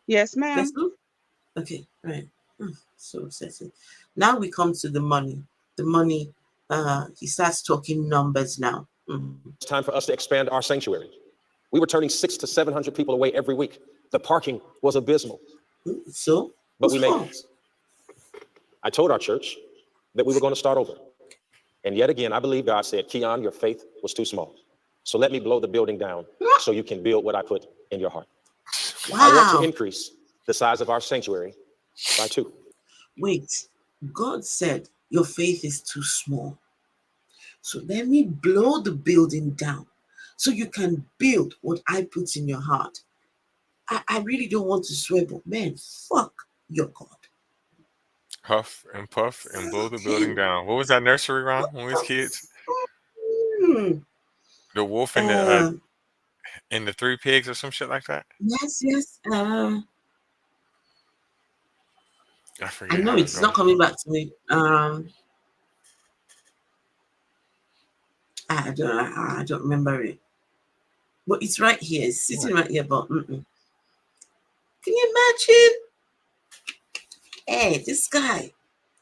Yes, ma'am. Let's go. Okay, right. So upsetting. Now we come to the money. The money, he starts talking numbers now. It's time for us to expand our sanctuary. We were turning 600 to 700 people away every week. The parking was abysmal. So, but we made fault? it. I told our church that we were going to start over. And yet again, I believe God said, Keion, your faith was too small. So let me blow the building down so you can build what I put in your heart. Wow. I want to increase the size of our sanctuary by 2. Wait, God said your faith is too small. So let me blow the building down so you can build what I put in your heart. I really don't want to swear, but man, fuck your God. Huff and puff and blow the building down. What was that nursery rhyme when we was kids? The wolf and the 3 pigs or some shit like that. Yes. I forget. I know it's not coming back to me. I don't remember it. But it's right here. It's sitting right here. But can you imagine? Hey, this guy,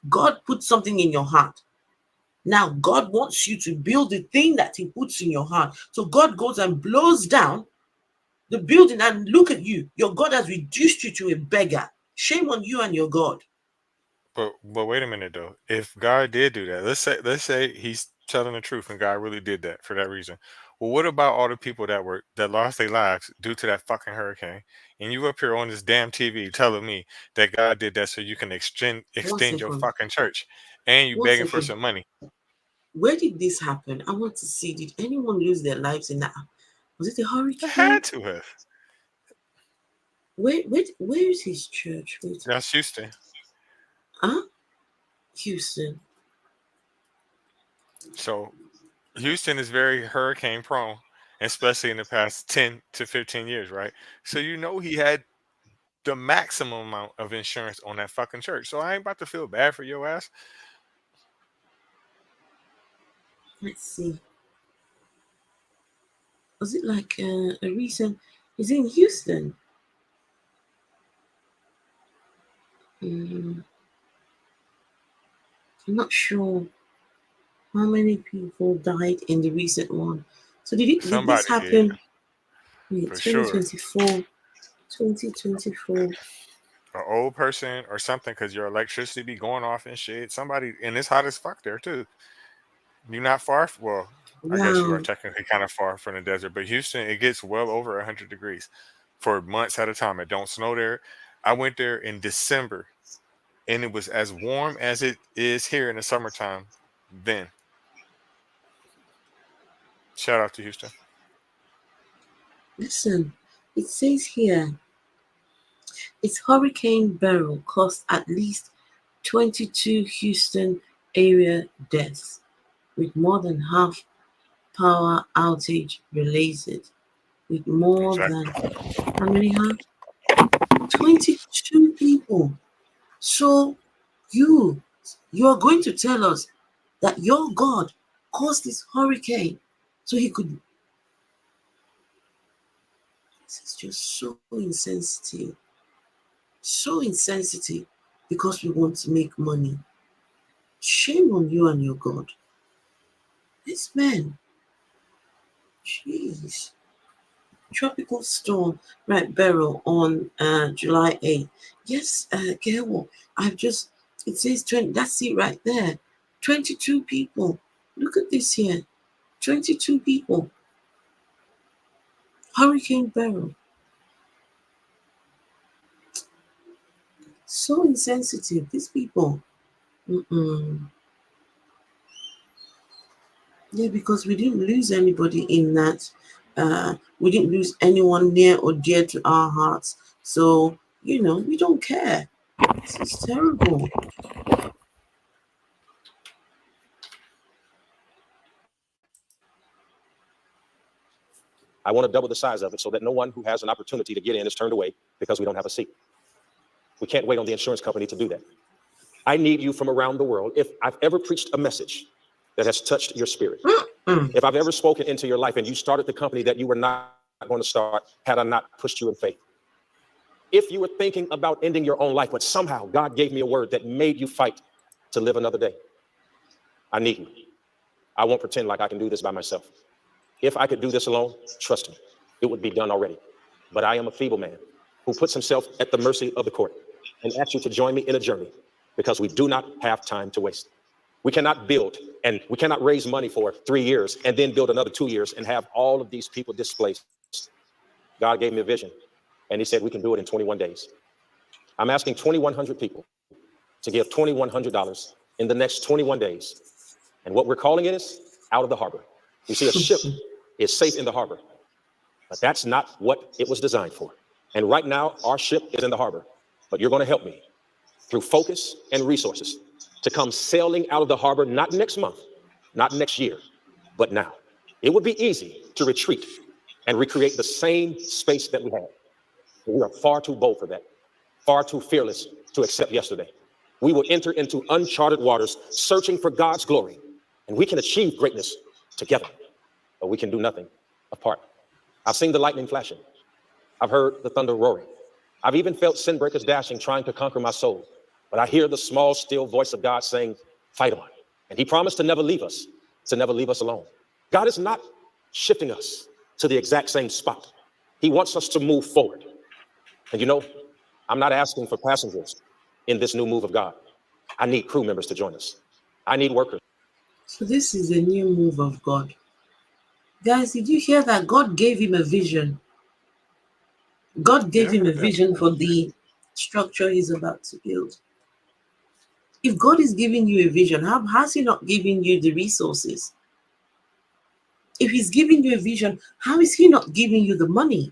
God put something in your heart. Now God wants you to build the thing that he puts in your heart. So God goes and blows down the building, and look at you. Your God has reduced you to a beggar. Shame on you and your God. But wait a minute though. If God did do that, let's say he's telling the truth and God really did that for that reason. Well, what about all the people that lost their lives due to that fucking hurricane? And you up here on this damn TV telling me that God did that so you can extend One extend your second. fucking church, and you One begging for second. some money. Where did this happen? I want to see. Did anyone lose their lives in that? Was it a It hurricane? had to have. Where is his church? Wait. That's Houston. Huh? Houston. So Houston is very hurricane prone, especially in the past 10 to 15 years, right? So you know he had the maximum amount of insurance on that fucking church. So I ain't about to feel bad for your ass. Let's see. Was it like a recent? Is it in Houston? Mm, I'm not sure how many people died in the recent one. So did this Somebody did, happen? Wait, for sure. 2024. 2024. An old person or something, because your electricity be going off and shit. Somebody, and it's hot as fuck there too. You're not far. Well, I guess you are Wow. technically kind of far from the desert, but Houston, it gets well over 100 degrees for months at a time. It don't snow there. I went there in December, and it was as warm as it is here in the summertime. Then, shout out to Houston. Listen, it says here its Hurricane Beryl caused at least 22 Houston area deaths, with more than half power outage related. With more than Exactly. how many have? 22 people. So you are going to tell us that your God caused this hurricane so he could. This is just so insensitive. So insensitive because we want to make money. Shame on you and your God. This man, jeez. Tropical storm, right, Beryl on July 8th. Yes, Gail, it says 20, that's it right there. 22 people. Look at this here. 22 people. Hurricane Beryl. So insensitive. These people. Mm-mm. Yeah, because we didn't lose anybody in that. We didn't lose anyone near or dear to our hearts. So, we don't care. This is terrible. I want to double the size of it so that no one who has an opportunity to get in is turned away because we don't have a seat. We can't wait on the insurance company to do that. I need you from around the world. If I've ever preached a message that has touched your spirit, if I've ever spoken into your life and you started the company that you were not going to start had I not pushed you in faith, if you were thinking about ending your own life, but somehow God gave me a word that made you fight to live another day, I need you. I won't pretend like I can do this by myself. If I could do this alone, trust me, it would be done already. But I am a feeble man who puts himself at the mercy of the court and asks you to join me in a journey because we do not have time to waste. We cannot build and we cannot raise money for 3 years and then build another 2 years and have all of these people displaced. God gave me a vision and he said we can do it in 21 days. I'm asking 2,100 people to give $2,100 in the next 21 days. And what we're calling it is out of the harbor. You see, a ship is safe in the harbor, but that's not what it was designed for. And right now, our ship is in the harbor, but you're going to help me through focus and resources to come sailing out of the harbor, not next month, not next year, but now. It would be easy to retreat and recreate the same space that we had. We are far too bold for that, far too fearless to accept yesterday. We will enter into uncharted waters, searching for God's glory, and we can achieve greatness together, but we can do nothing apart. I've seen the lightning flashing. I've heard the thunder roaring. I've even felt sin breakers dashing, trying to conquer my soul. But I hear the small, still voice of God saying, fight on. And he promised to never leave us alone. God is not shifting us to the exact same spot. He wants us to move forward. And I'm not asking for passengers in this new move of God. I need crew members to join us. I need workers. So this is a new move of God. Guys, did you hear that? God gave him a vision. God gave him a vision for the structure he's about to build. If God is giving you a vision, how's he not giving you the resources? If he's giving you a vision, how is he not giving you the money?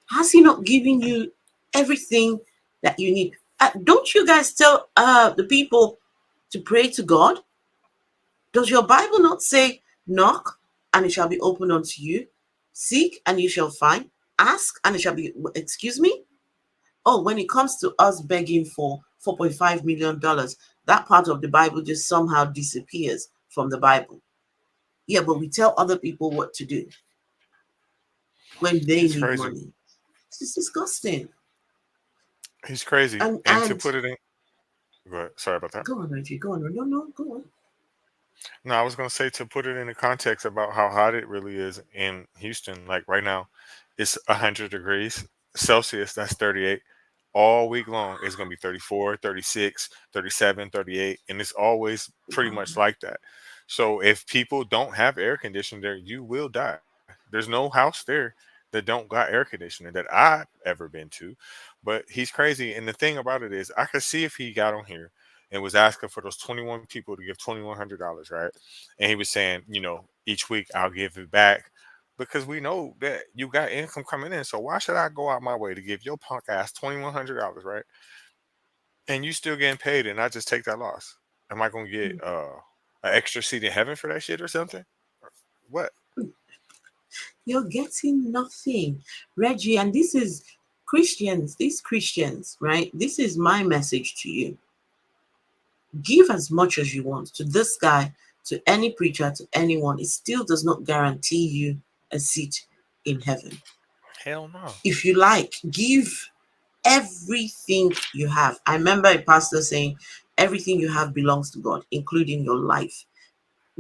How's he not giving you everything that you need? Don't you guys tell the people to pray to God? Does your Bible not say, knock and it shall be opened unto you? Seek and you shall find. Ask and it shall be, excuse me? Oh, when it comes to us begging for $4.5 million, that part of the Bible just somehow disappears from the Bible. Yeah, but we tell other people what to do when they He's need crazy. money. It's disgusting. He's crazy. And To put it in, go ahead. Sorry about that. go on, Reggie. Go on. No, go on. No, I was gonna say, to put it in the context about how hot it really is in Houston. Like right now, it's 100 degrees Celsius. That's 38. All week long, it's gonna be 34, 36, 37, 38, and it's always pretty much like that. So if people don't have air conditioning there, you will die. There's no house there that don't got air conditioning that I've ever been to. But he's crazy, and the thing about it is, I could see if he got on here and was asking for those 21 people to give $2,100, right? And he was saying, each week I'll give it back, because we know that you got income coming in. So why should I go out my way to give your punk ass $2,100, right? And you still getting paid, and I just take that loss? Am I gonna get an extra seat in heaven for that shit or something? What? You're getting nothing, Reggie. And this is these Christians, right? This is my message to you. Give as much as you want to this guy, to any preacher, to anyone. It still does not guarantee you a seat in heaven. Hell no. If you like, give everything you have. I remember a pastor saying, everything you have belongs to God, including your life.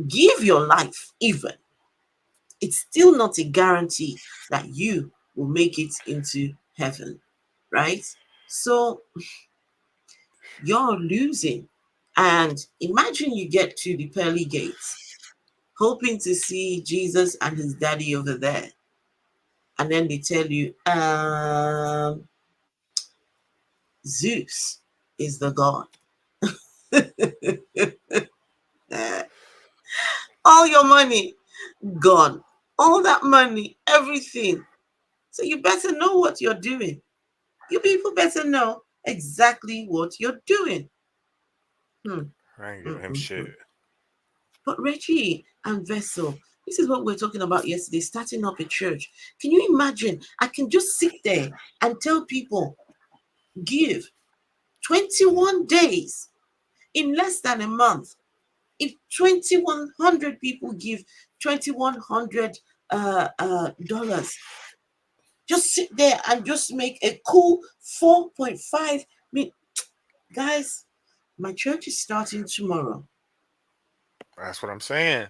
Give your life even. It's still not a guarantee that you will make it into heaven, right? So you're losing. And imagine you get to the pearly gates, hoping to see Jesus and his daddy over there. And then they tell you, Zeus is the god. All your money gone. All that money, everything. So you better know what you're doing. You people better know exactly what you're doing. I ain't giving him shit. But Reggie and Vessel, this is what we we're talking about yesterday, starting up a church. Can you imagine? I can just sit there and tell people, give 21 days in less than a month. If 2,100 people give $2,100, just sit there and just make a cool 4.5 million. Guys, my church is starting tomorrow. That's what I'm saying.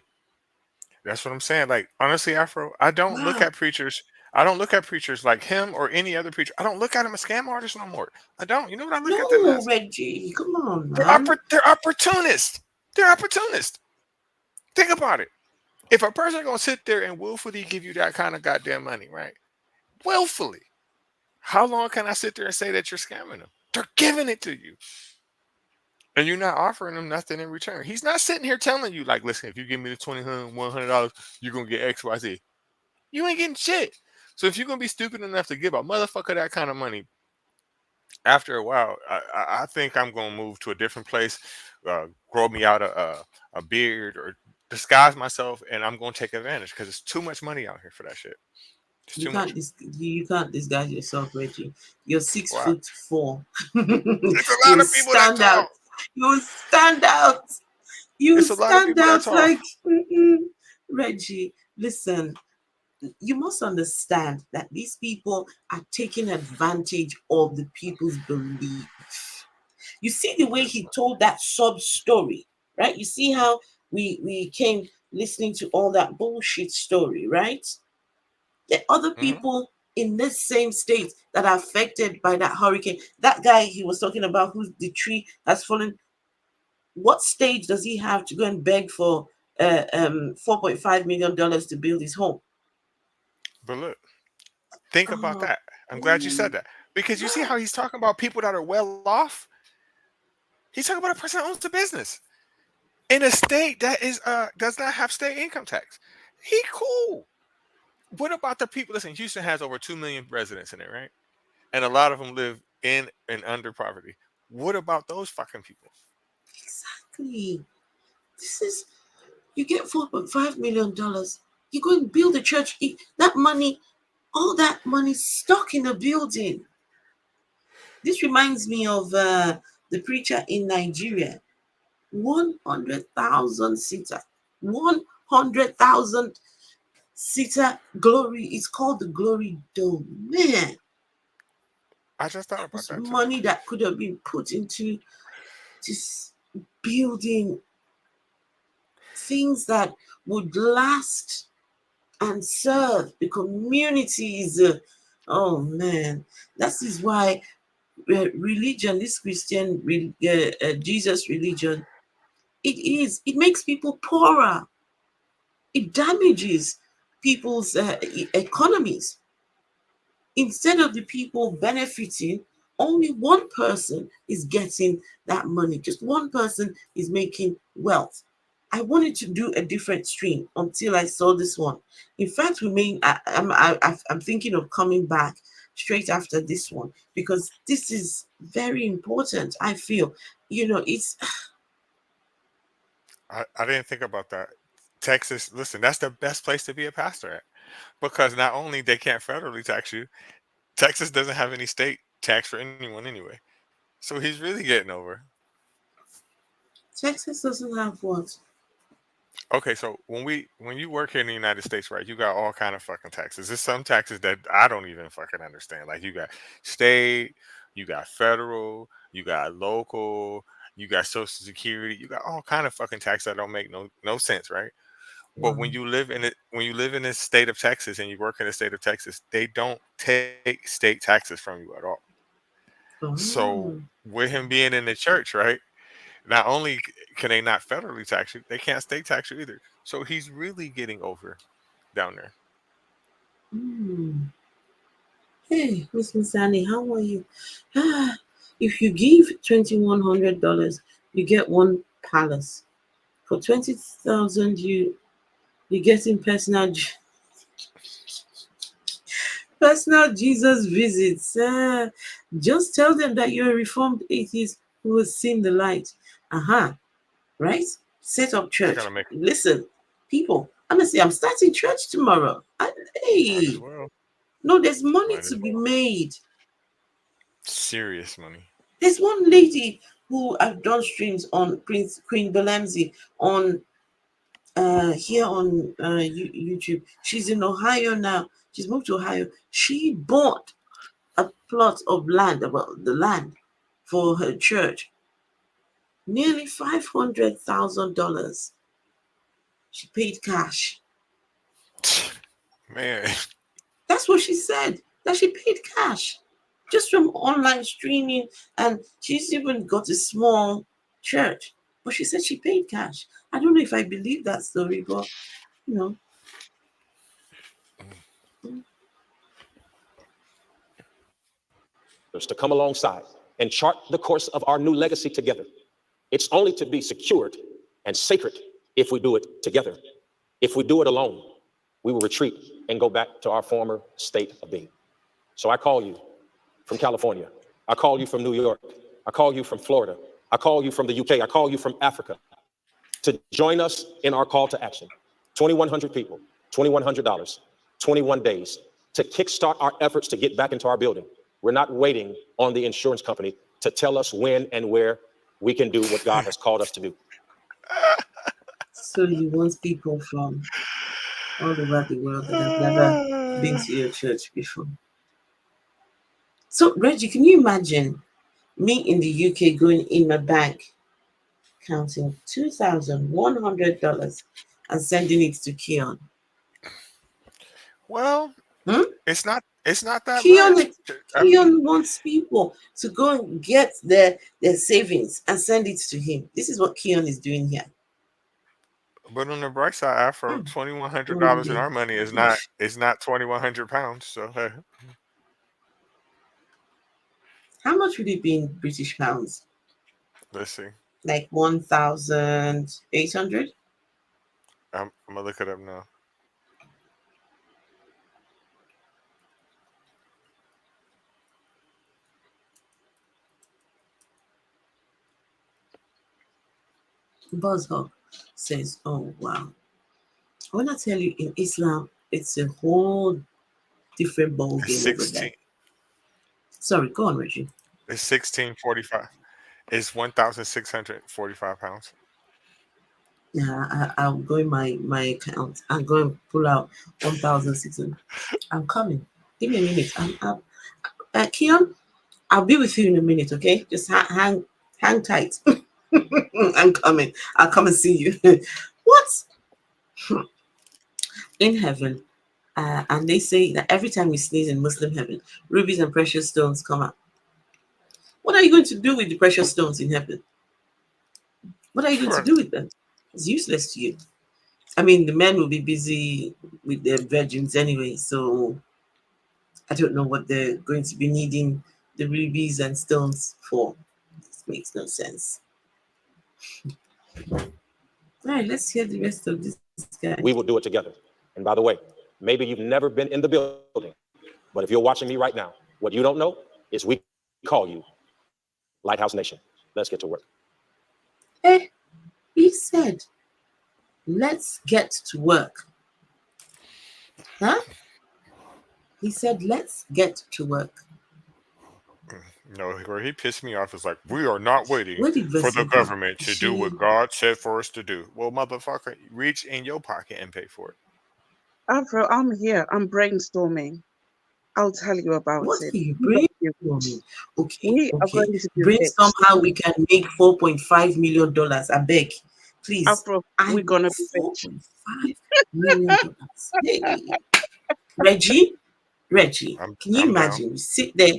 Like, honestly, Afro, I don't look at preachers. I don't look at preachers like him or any other preacher. I don't look at them as scam artists no more. I don't. You know what I look at them as? Reggie, come on, man. They're opportunists. They're opportunists. Think about it. If a person gonna sit there and willfully give you that kind of goddamn money, right? Willfully, how long can I sit there and say that you're scamming them? They're giving it to you, and you're not offering them nothing in return. He's not sitting here telling you, like, listen, if you give me the $2,100, you're gonna get X, Y, Z. You ain't getting shit. So if you're gonna be stupid enough to give a motherfucker that kind of money, after a while, I think I'm gonna move to a different place, grow me out a beard, or disguise myself, and I'm gonna take advantage, because it's too much money out here for that shit. It's too much. You can't disguise yourself, Reggie. You're 6'4". It's a lot of people that talk. You stand out. It's a lot of people that talk. Like Reggie. Listen, you must understand that these people are taking advantage of the people's belief. You see the way he told that sub story, right? You see how we came listening to all that bullshit story, right? There are other people in this same state that are affected by that hurricane. That guy he was talking about, who's the tree has fallen, What stage does he have to go and beg for $4.5 million to build his home? But look, think about Oh, that. I'm glad you said that because you see how he's talking about people that are well off. He's talking about a person that owns a business in a state that is does not have state income tax. He cool. What about the people? Listen, Houston has over 2 million residents in it, right? And a lot of them live in and under poverty. What about those fucking people? exactly. This is, you get $4.5 million. You go and build a church. That money, all that money stuck in a building. This reminds me of the preacher in Nigeria. 100,000 seater. 100,000 seater glory. It's called the Glory Dome. Man, I just thought that about was that too. money that could have been put into this building things that would last and serve the communities. Oh man, that is why religion, this Christian Jesus religion, it makes people poorer. It damages people's economies. Instead of the people benefiting, only one person is getting that money. Just one person is making wealth. I wanted to do a different stream until I saw this one. In fact, I'm thinking of coming back straight after this one because this is very important. I feel, it's I didn't think about that. Texas, listen, that's the best place to be a pastor at because not only they can't federally tax you, Texas doesn't have any state tax for anyone anyway. So he's really getting over. Texas doesn't have what? Okay, so when you work here in the United States, right, you got all kind of fucking taxes. There's some taxes that I don't even fucking understand. Like you got state, you got federal, you got local, you got social security, you got all kind of fucking tax that don't make no sense, right? But Wow. when you live in this state of Texas and you work in the state of Texas, they don't take state taxes from you at all. So Oh. with him being in the church, right? Not only can they not federally tax you, they can't state tax you either. So he's really getting over down there. Hmm. Hey, Miss Misani, how are you? If you give $2,100, you get one palace. For 20,000, you get in personal Jesus visits. Just tell them that you're a reformed atheist who has seen the light. Right? Set up I church. gotta make. Listen, people. Honestly, I'm starting church tomorrow. Might as Hey, well. no, there's money Might as to be well. made. Serious money. There's one lady who I've done streams on Queen Belemzi on here on YouTube. She's in Ohio now. She's moved to Ohio. She bought a plot of land, about the land for her church, nearly $500,000. She paid cash. Man, That's what she said. That she paid cash just from online streaming, and she's even got a small church. But she said she paid cash. I don't know if I believe that story, but you know. To come alongside and chart the course of our new legacy together. It's only to be secured and sacred if we do it together. If we do it alone, we will retreat and go back to our former state of being. So I call you from California. I call you from New York. I call you from Florida. I call you from the UK. I call you from Africa to join us in our call to action. 2,100 people, $2,100, 21 days to kickstart our efforts to get back into our building. We're not waiting on the insurance company to tell us when and where we can do what God has called us to do. So you want people from all over the world that have never been to your church before. So Reggie, can you imagine me in the UK going in my bank, counting $2,100 and sending it to Keion? well, Hmm? it's not It's not that much. Keion, Keion wants people to go and get their savings and send it to him. This is what Keion is doing here. But on the bright side, Afro, Mm. $2,100 in our money is not 2,100 pounds. So hey, How much would it be in British pounds? let's see. Like 1,800? I'm gonna look it up now. Buzzhog says, "Oh wow! When I tell you in Islam, it's a whole different ball It's game over 16. there." Sorry, go on, Reggie. It's 1645. It's 1,645 pounds. Yeah, I'll go in my account. I'm going to pull out 1,600. I'm coming. Give me a minute. Keion, I'll be with you in a minute. Okay, just hang tight. I'm coming. I'll come and see you. What? In heaven, and they say that every time you sneeze in Muslim heaven, rubies and precious stones come out. What are you going to do with the precious stones in heaven? What are you going to do with them? It's useless to you. I mean, the men will be busy with their virgins anyway, so I don't know what they're going to be needing the rubies and stones for. This makes no sense. All right, let's hear the rest of this guy. We will do it together. And by the way, maybe you've never been in the building, but if you're watching me right now, what you don't know is we call you Lighthouse Nation. Let's get to work. He said, let's get to work. Huh? He said, let's get to work. No, where he pissed me off is like, we are not waiting Where did for the Vesey go? government to do what God said for us to do. Well, motherfucker, reach in your pocket and pay for it. Afro, I'm here. I'm brainstorming. I'll tell you about What it. are you brainstorming? Okay, We are okay. going to do Brainstorm this. how we can make $4.5 million. I beg. Please. Afro, we're going to be rich. $4.5 million. Hey. Reggie, can you I'm imagine? down. We sit there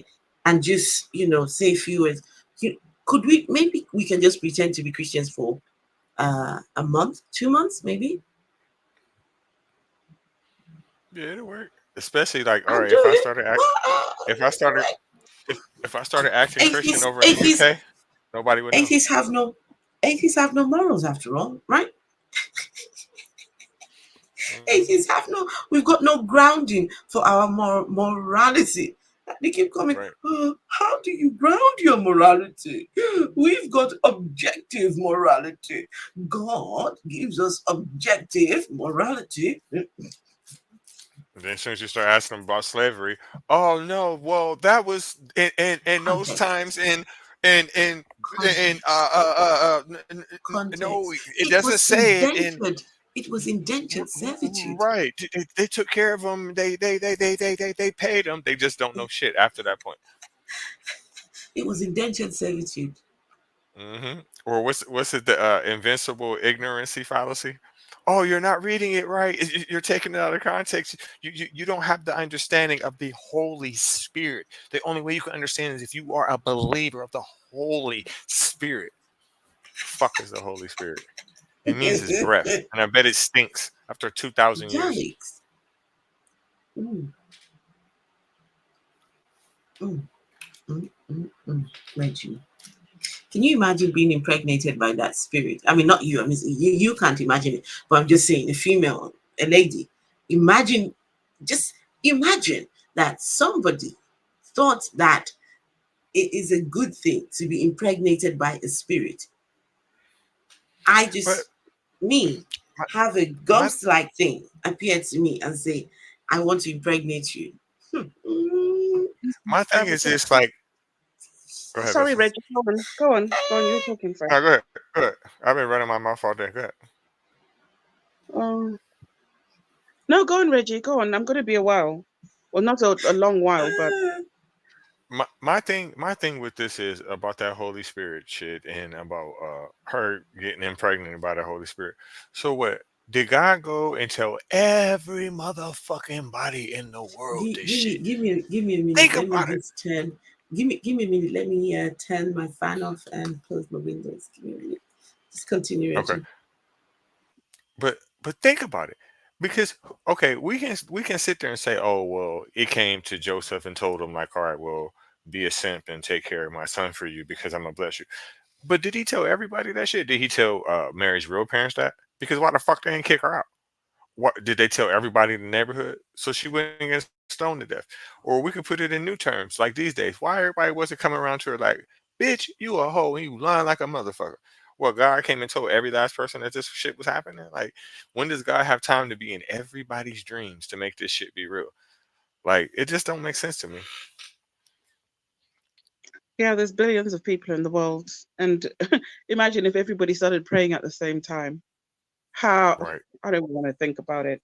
and just, say a few words. Could we, maybe we can just pretend to be Christians for a month, 2 months, maybe? Yeah, it'll work. Especially like, all I'm right, if doing I it. started if I started acting Christian over in the Atheists, UK, nobody would know. atheists have no morals after all, right? Atheists have we've got no grounding for our morality. They keep coming, Right. how do you ground your morality? We've got objective morality. God gives us objective morality. And then as soon as you start asking them about slavery, oh no, well that was in those Context. times in Context. no, Context. it doesn't say it in It was indentured servitude. right. They took care of them. They paid them. They just don't know shit after that point. It was indentured servitude. Or what's it, the invincible ignorancy fallacy? Oh, you're not reading it right. You're taking it out of context. You don't have the understanding of the Holy Spirit. The only way you can understand is if you are a believer of the Holy Spirit. Fuck is the Holy Spirit? It means his breath, and I bet it stinks after 2,000 years. Yikes. Reggie, can you imagine being impregnated by that spirit? I mean, not you. I mean, you can't imagine it, but I'm just saying, a lady. Just imagine that somebody thought that it is a good thing to be impregnated by a spirit. Have a ghost-like thing appear to me and say, I want to impregnate you. My thing is this, like, go ahead, Sorry, Vespa. Reggie. Go on. You're talking first. No, go ahead. Go ahead. I've been running my mouth all day. Go ahead. No, go on, Reggie. Go on. I'm going to be a while. Well, not a long while, but My thing with this is about that Holy Spirit shit and about her getting impregnated by the Holy Spirit. So what? Did God go and tell every motherfucking body in the world this shit? Give me a minute. Think Let me about it. just turn. Give me a minute. Let me turn my fan off and close my windows. Give me a minute. Just continue, Okay. Reggie. But think about it. Because okay, we can sit there and say, oh well, it came to Joseph and told him like, all right, well, be a simp and take care of my son for you because I'm gonna bless you. But did he tell everybody that shit? Did he tell Mary's real parents that? Because why the fuck they didn't kick her out? What did they tell everybody in the neighborhood so she wouldn't get stoned to death? Or we could put it in new terms like these days. Why everybody wasn't coming around to her like, bitch, you a hoe and you lying like a motherfucker? Well, God came and told every last person that this shit was happening. Like, when does God have time to be in everybody's dreams to make this shit be real? Like, it just don't make sense to me. Yeah, there's billions of people in the world, and imagine if everybody started praying at the same time. How Right. I don't want to think about it.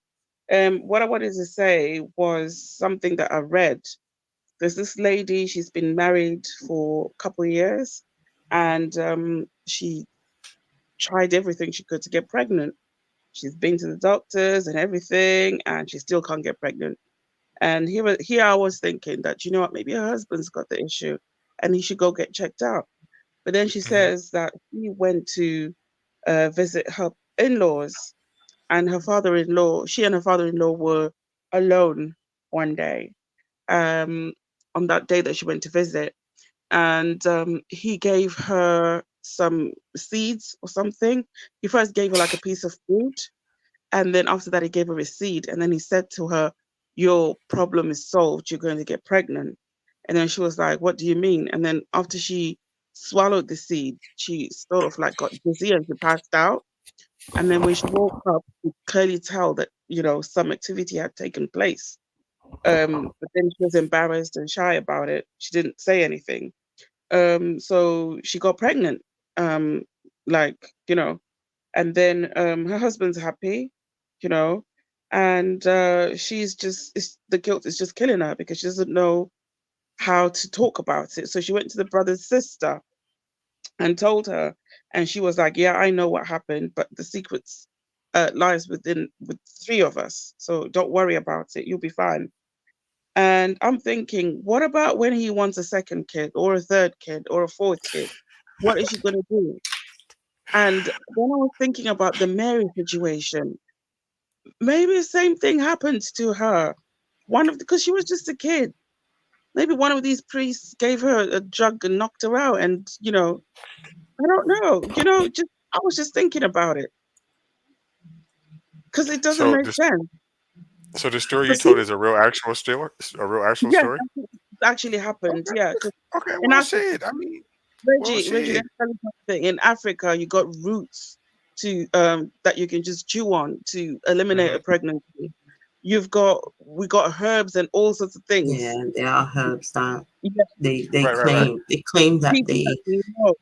What I wanted to say was something that I read. There's this lady, she's been married for a couple of years, and she tried everything she could to get pregnant. She's been to the doctors and everything, and she still can't get pregnant. And here I was thinking that, you know what, maybe her husband's got the issue and he should go get checked out. But then she Hmm. says that he went to visit her in-laws, and she and her father-in-law were alone one day, um, on that day that she went to visit. And he gave her some seeds or something. He first gave her like a piece of fruit, and then after that, he gave her a seed. And then he said to her, your problem is solved. You're going to get pregnant. And then she was like, what do you mean? And then after she swallowed the seed, she sort of like got dizzy and she passed out. And then when she woke up, you could clearly tell that, some activity had taken place. But then she was embarrassed and shy about it. She didn't say anything. So she got pregnant. Um, like, and then her husband's happy, you know, and the guilt is just killing her because she doesn't know how to talk about it. So she went to the brother's sister and told her, and she was like, yeah, I know what happened, but the secrets lies with three of us, so don't worry about it, you'll be fine. And I'm thinking, what about when he wants a second kid or a third kid or a fourth kid? What is she going to do? And then I was thinking about the Mary situation. Maybe the same thing happened to her. Because she was just a kid. Maybe one of these priests gave her a drug and knocked her out. And, I don't know. I was just thinking about it because it doesn't So make this, sense. so the story you But see, told is a real actual story, a real actual yeah, story. that's what actually happened. Okay. Yeah, because Okay. in Well, Africa, shit. I mean, well, Reggie, let shit. me tell you something. In Africa, you got roots to that you can just chew on to eliminate a Hmm. pregnancy. We got herbs and all sorts of things. Yeah, there are herbs that Yeah, Right. Right. Right. they claim that people that they know.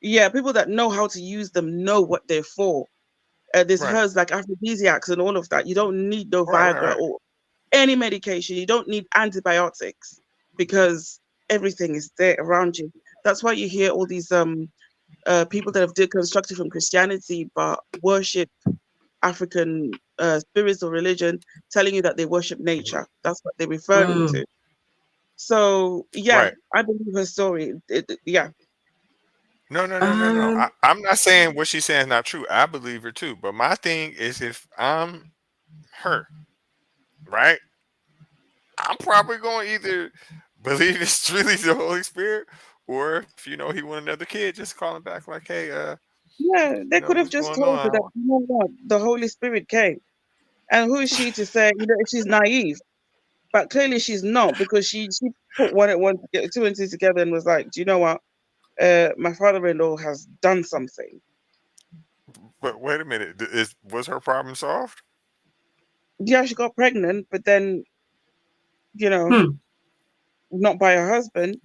Yeah, people that know how to use them know what they're for. There's Right. herbs like aphrodisiacs and all of that. You don't need no Right. Right. Viagra Right. or any medication. You don't need antibiotics because everything is there around you. That's why you hear all these people that have deconstructed from Christianity but worship African spirits or religion, telling you that they worship nature. That's what they're referring mm, to. So yeah, Right. I believe her story. Yeah, No, no, no, no, no. um I'm not saying what she's saying is not true. I believe her too. But my thing is, if I'm her, right, I'm probably going to either believe it's really the Holy Spirit, or if he want another kid, just call him back like, hey, yeah. They could have what's just going told her that, on? you know what, the Holy Spirit came, and who is she to say, if she's naive? But clearly she's not, because she put two and two together and was like, do you know what? My father-in-law has done something. But wait a minute, was her problem solved? Yeah, she got pregnant, but then, you know, hmm. not by her husband.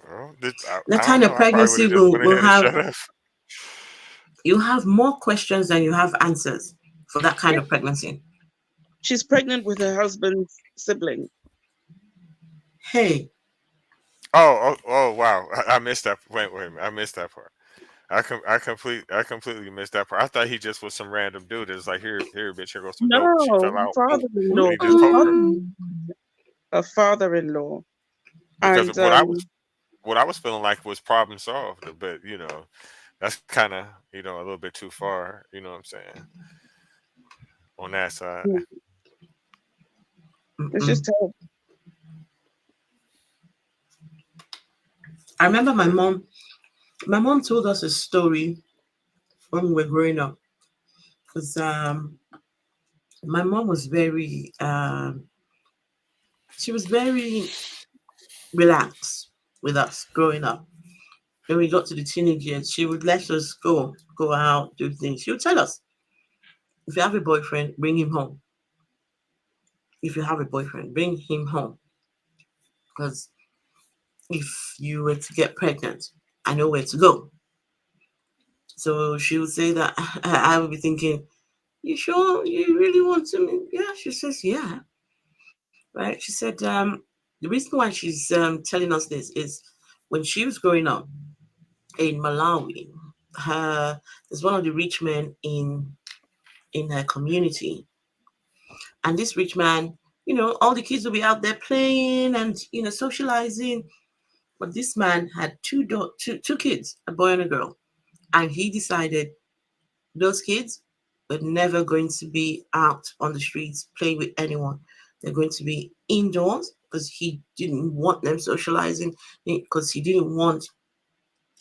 Well, The I don't kind know. of I probably would pregnancy have just went will ahead and have shut up. you have more questions than you have answers for that kind Yeah, of pregnancy. she's pregnant with her husband's sibling. Hey, Oh, wow! I missed that. Wait a minute. I missed that part. I completely missed that part. I thought he just was some random dude. It's like here, bitch, here goes some dope. She No, fell out, boom, and father-in-law, he just poked her. a father-in-law, Because and what I was feeling like was problem solved, but that's kind of a little bit too far. You know what I'm saying on that side. it's Mm-mm. just terrible. I remember my mom told us a story when we were growing up, because my mom was very she was very relaxed with us growing up. When we got to the teenage years, she would let us go out, do things. She would tell us, if you have a boyfriend, bring him home. If you have a boyfriend, bring him home. Because if you were to get pregnant, I know where to go. So she would say that. I would be thinking, you sure you really want to? Yeah, she says, yeah. Right. She said, the reason why she's telling us this is when she was growing up in Malawi, there's one of the rich men in her community, and this rich man, all the kids will be out there playing and socializing, but this man had two kids, a boy and a girl, and he decided those kids were never going to be out on the streets playing with anyone. They're going to be indoors because he didn't want them socializing, because he didn't want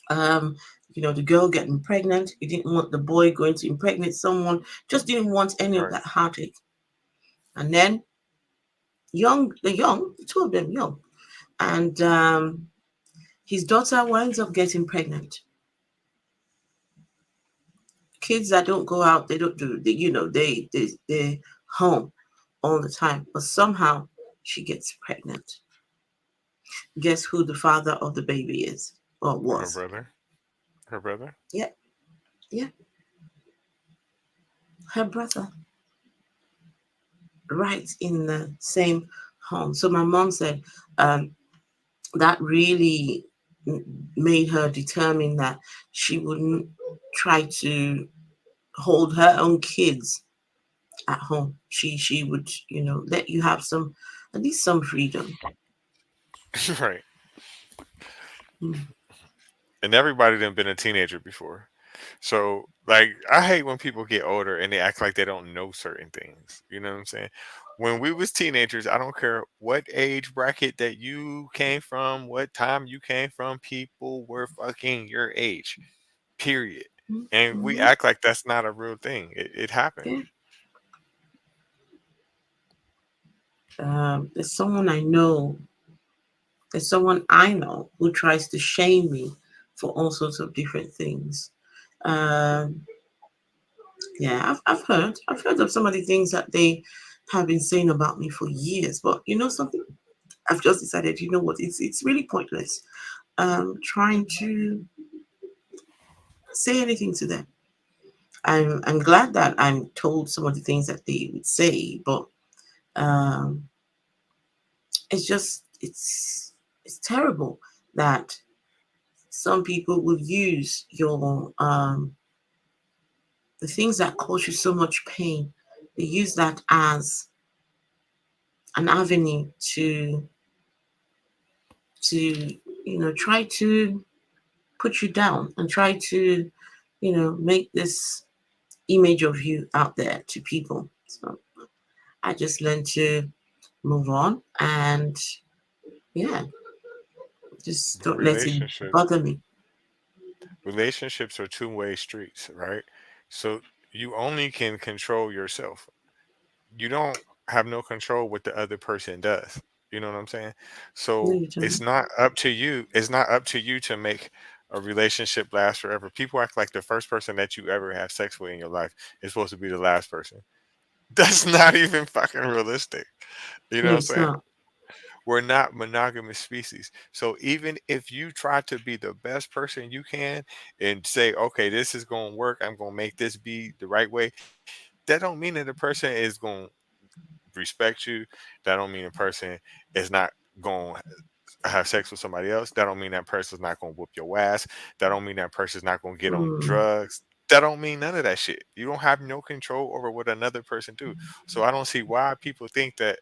um the girl getting pregnant. He didn't want the boy going to impregnate someone. Just didn't want any of Right. that heartache. And then they're young, the two of them young, and his daughter winds up getting pregnant. Kids that don't go out, they don't do, they're home all the time. But somehow she gets pregnant. Guess who the father of the baby is or Her was? brother. Her brother. Yeah, yeah, her brother, right in the same home. So my mom said that really made her determine that she wouldn't try to hold her own kids at home. She would, let you have some, at least some freedom. Right. Mm. And everybody done been a teenager before. So like I hate when people get older and they act like they don't know certain things. You know what I'm saying? When we was teenagers, I don't care what age bracket that you came from, what time you came from, people were fucking your age. Period. And we Mhm. act like that's not a real thing. It happened. Yeah. There's someone I know. There's someone I know who tries to shame me for all sorts of different things. Um, yeah, I've heard of some of the things that they have been saying about me for years. But you know something? I've just decided. You know what? It's really pointless. Trying to say anything to them. I'm glad that I'm told some of the things that they would say, but um, it's just it's terrible that some people will use your the things that cause you so much pain. They use that as an avenue to try to put you down and try to make this image of you out there to people. So I just learned to move on and yeah, just But don't let it bother me. relationships are two-way streets, right? So you only can control yourself. You don't have no control what the other person does. You know what I'm saying? No, So you it's don't. not up to you. It's not up to you to make a relationship last forever. People act like the first person that you ever have sex with in your life is supposed to be the last person. That's not even fucking realistic. You know No, what I'm it's saying? not. We're not monogamous species. So even if you try to be the best person you can and say, okay, this is going to work, I'm going to make this be the right way, that don't mean that the person is going to respect you. That don't mean a person is not going have sex with somebody else, that don't mean that person's not gonna whoop your ass. That don't mean that person's not gonna get on Mm. drugs. That don't mean none of that shit. You don't have no control over what another person do. So I don't see why people think that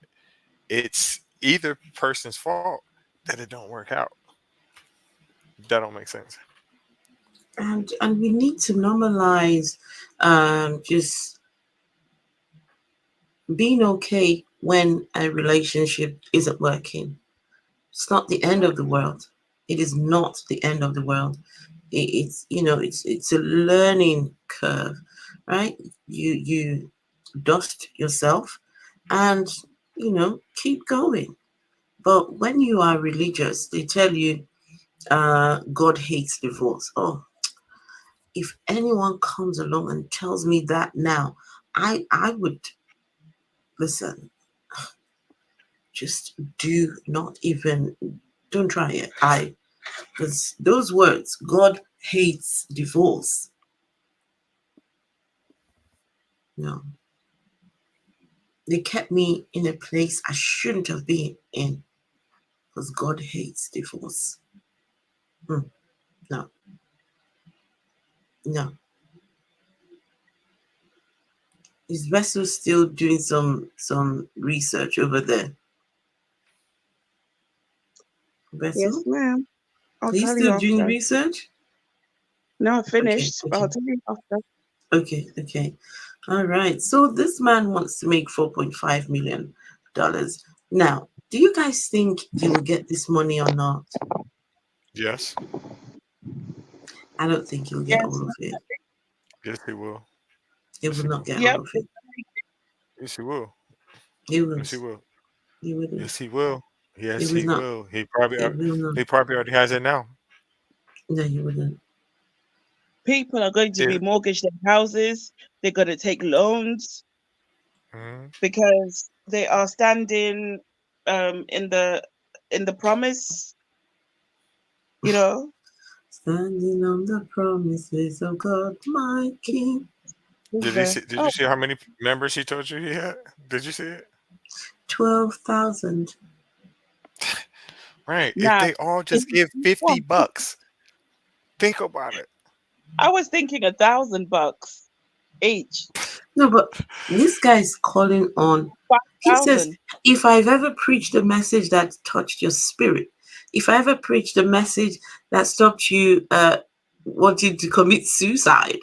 it's either person's fault that it don't work out. That don't make sense. And we need to normalize just being okay when a relationship isn't working. It's not the end of the world. It is not the end of the world. It's it's a learning curve, right? You dust yourself and keep going. But when you are religious, they tell you God hates divorce. Oh, if anyone comes along and tells me that now, I would listen. Just don't try it. Because those words, God hates divorce. No, they kept me in a place I shouldn't have been in because God hates divorce. No, no. Is Vessel still doing some research over there? Yes, Vessel, ma'am. I'll are you tell you still doing after. research? No, I Okay, finished. But okay, I'll tell you after. okay. All right. So this man wants to make $4.5 million. Now, do you guys think he will get this money or not? Yes. I don't think he'll get Yes. all of it. Yes, he will. He Yes, will he not will. get all Yep. of it. Yes, he will. He Yes, he won't. will. He wouldn't. Yes, he will. He Yes, will he not. will. He will not. He probably already has it now. No, he wouldn't. People are going to If, remortgage their houses. They're going to take loans mhm. because they are standing in the promise. You know. Standing on the promises of God, my King. Did you see? Did you Oh, see how many members he told you he had? Did you see it? 12,000. Right. If now they all if just give $50, think about it. I was thinking $1,000 each. No, but this guy is calling on. He says, 5,000. if I've ever preached a message that touched your spirit, if I ever preached a message that stopped you wanting to commit suicide,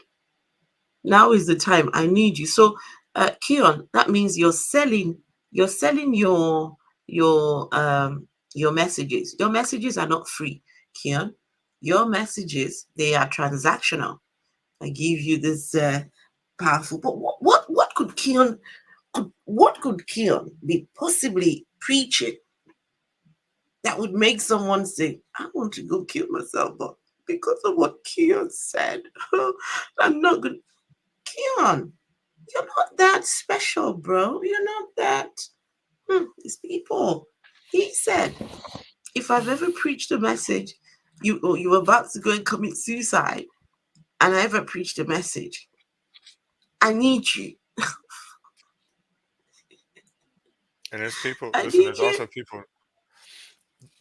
now is the time. I need you. So, Keion, that means you're selling your messages. Your messages are not free, Keion. Your messages, they are transactional. I give you this powerful. But what could Keion be possibly preaching that would make someone say, "I want to go kill myself," but because of what Keion said, I'm not good. Keion, you're not that special, bro. You're not that. These people. He said, if I've ever preached a message, you were about to go and commit suicide, and I ever preached a message, I need you. And there's people. I Listen, need you.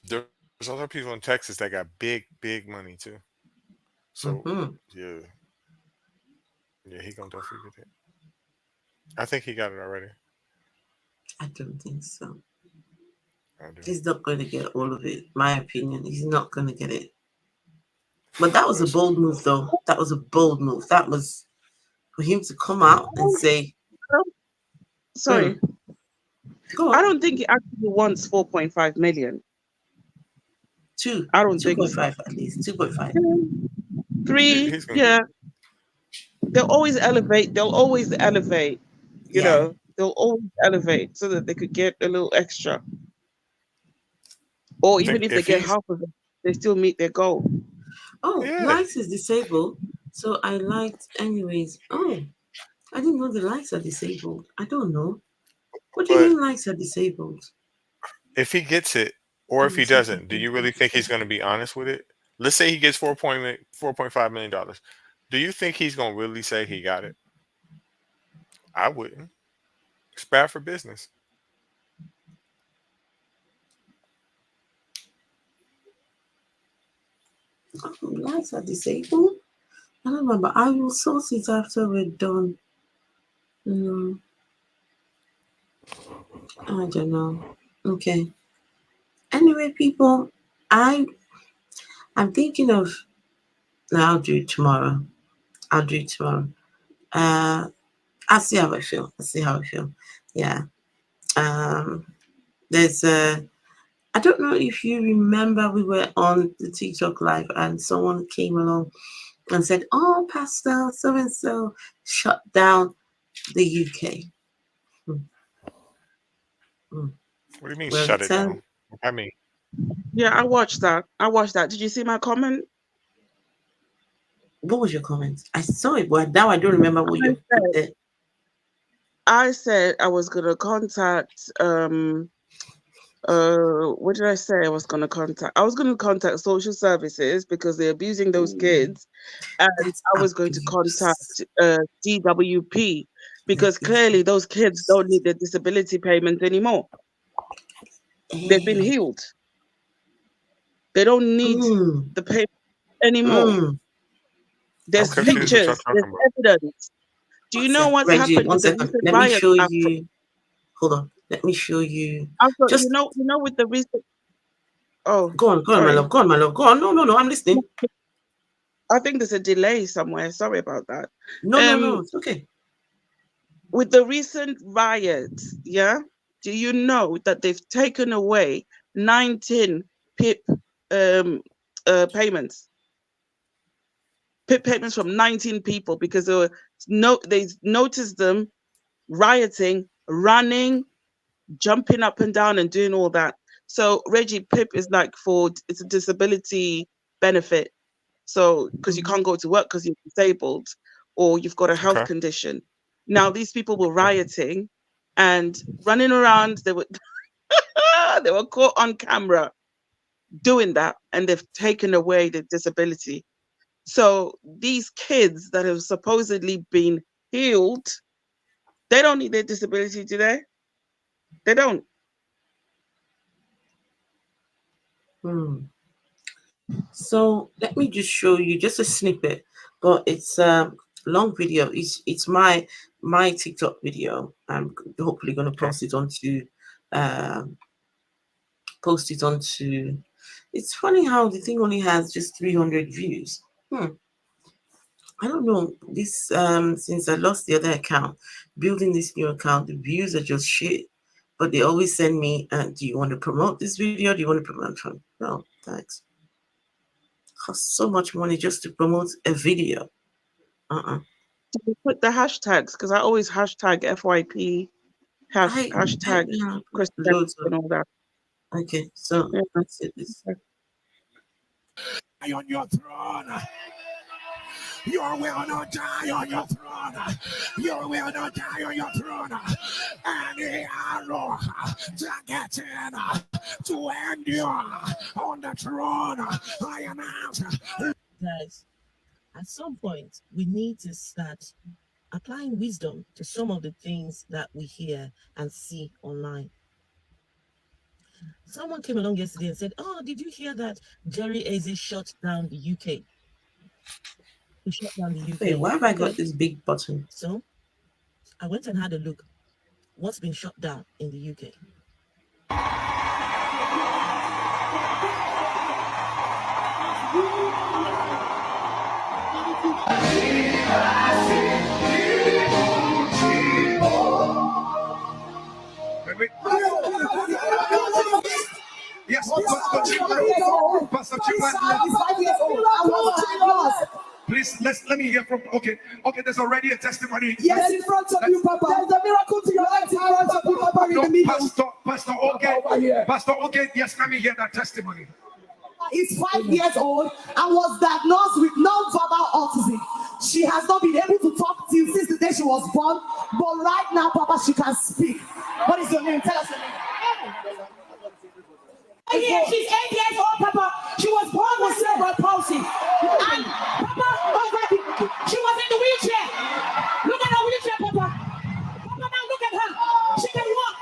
there's other people in Texas that got big money too. So Mm-hmm. yeah, yeah, he gonna definitely get it. I think he got it already. I don't think so. I do. He's not going to get all of it. My opinion. He's not going to get it. But that was a Listen, bold move, though. That was a bold move. That was for him to come out and say, Sorry, "Go I on, don't think he actually wants 4.5 million. two, I don't two think point so. five at least, 2.5." Three, he's gonna get yeah. it. They'll always elevate. They'll always elevate. You Yeah. know, they'll always elevate so that they could get a little extra. Or I even think if they if get he's half of it, they still meet their goal. Oh, yeah, lights is disabled. So I liked, anyways. Oh, I didn't know the lights are disabled. I don't know. What do you but mean lights are disabled? if he gets it or Let if me he see if I doesn't, do can. you really think he's gonna be honest with it? Let's say he gets 4.5 million dollars. Do you think he's gonna really say he got it? I wouldn't. It's bad for business. Lights are disabled. I don't remember. I will source it after we're done. I don't know. Okay. Anyway, people, I'm thinking of. No, I'll do it tomorrow. I'll do it tomorrow. I'll see how I feel. Yeah. There's I don't know if you remember we were on the TikTok live and someone came along and said, "Oh, Pastor, so and so shut down the UK." What do you mean Well, shut it down? I mean, Yeah, I watched that. Did you see my comment? what was your comment? I saw it, but now I don't remember what you put there. I said I was gonna contact what did I say I was gonna contact? I was gonna contact social services because they're abusing those kids, and That's I was going to abuse. contact DWP because clearly those kids don't need their disability payments anymore. They've been healed. They don't need the payment anymore. There's I'm confused what y'all pictures, talking there's about. evidence. Do you know what's Reggie, happened one with the second. recent Let me riots show after? you. Hold on. Let me show you. Also, Just you know, with the recent. Oh, go on, sorry. my love. Go on, my love. Go on. No, I'm listening. I think there's a delay somewhere. Sorry about that. No, it's okay. With the recent riots, yeah, do you know that they've taken away 19 PIP payments? PIP payments from 19 people because they noticed them rioting, running, jumping up and down and doing all that. So Reggie, PIP is like it's a disability benefit. So because you can't go to work because you're disabled or you've got a health condition. Now these people were rioting and running around. They were they were caught on camera doing that, and they've taken away the disability. So these kids that have supposedly been healed, they don't need their disability, do they? They don't. So let me just show you just a snippet, but it's a long video. It's my TikTok video. I'm hopefully going to post it onto. It's funny how the thing only has just 300 views. I don't know. This since I lost the other account, building this new account, the views are just shit. But they always send me, do you want to promote this video? Do you want to promote it? No, thanks. Costs so much money just to promote a video. Put the hashtags because I always hashtag FYP, hashtag Christian and all that. Okay, so let's see this. On your throne. You will not die on your throne. You will not die on your throne. Any arrow targeted to end you on the throne, I announce. Guys, at some point, we need to start applying wisdom to some of the things that we hear and see online. Someone came along yesterday and said, "Oh, did you hear that Jerry Eze shut down the UK?" He shut down the UK. Wait, why have I got this big button? So I went and had a look. What's been shut down in the UK? Yes, Pastor Chima. Please, let me hear from. Okay, there's already a testimony. Yes, in front of you, Papa. There's a miracle to your right in front of you, Papa. No, Pastor, okay, yes, let me hear that testimony. Is 5 years old and was diagnosed with non-verbal autism. She has not been able to talk since the day she was born, but right now, Papa, she can speak. What is your name? Tell us your name. She's 8 years old, Papa. She was born with cerebral palsy. And Papa, she was in the wheelchair. Look at her wheelchair, Papa. Papa, now look at her. She can walk.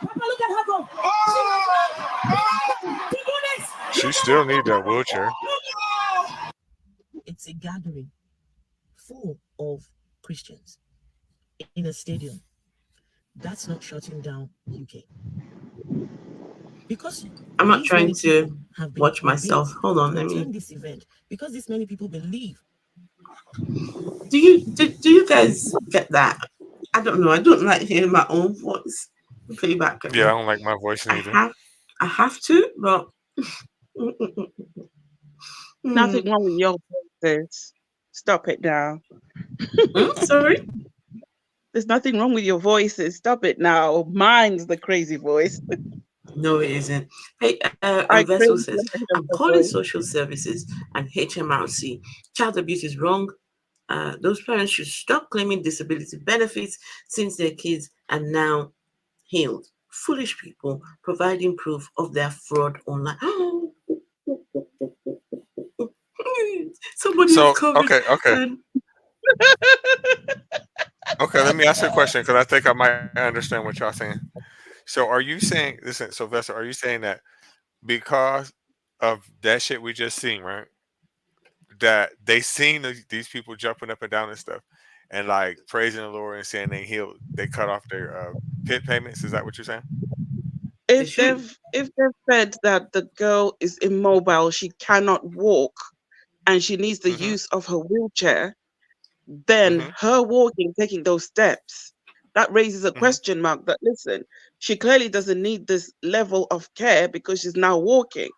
Papa, look at her go. She can walk. To do this. She still need that wheelchair. full of Christians in a stadium. That's not shutting down UK. Because I'm not trying to watch myself. Hold on, let me. This event because this many people believe. Do you guys get that? I don't know. I don't like hearing my own voice play back at me. Yeah, I don't like my voice neither. I have to, but Nothing wrong with your voices. Stop it now. Sorry? There's nothing wrong with your voices. Stop it now. Mine's the crazy voice. No, it isn't. Hey, Vessel says, I'm calling social services and HMRC. Child abuse is wrong. Those parents should stop claiming disability benefits since their kids are now healed. Foolish people providing proof of their fraud online. Somebody is covered. Okay. Okay, let me ask you a question because I think I might understand what y'all saying. So are you saying, listen, so Vessel, are you saying that because of that shit we just seen, right? That they seen these people jumping up and down and stuff and like praising the Lord and saying they healed, they cut off their PIP payments? Is that what you're saying? If they've said that the girl is immobile, she cannot walk, and she needs the use of her wheelchair, then her walking, taking those steps, that raises a question mark that, listen, she clearly doesn't need this level of care because she's now walking.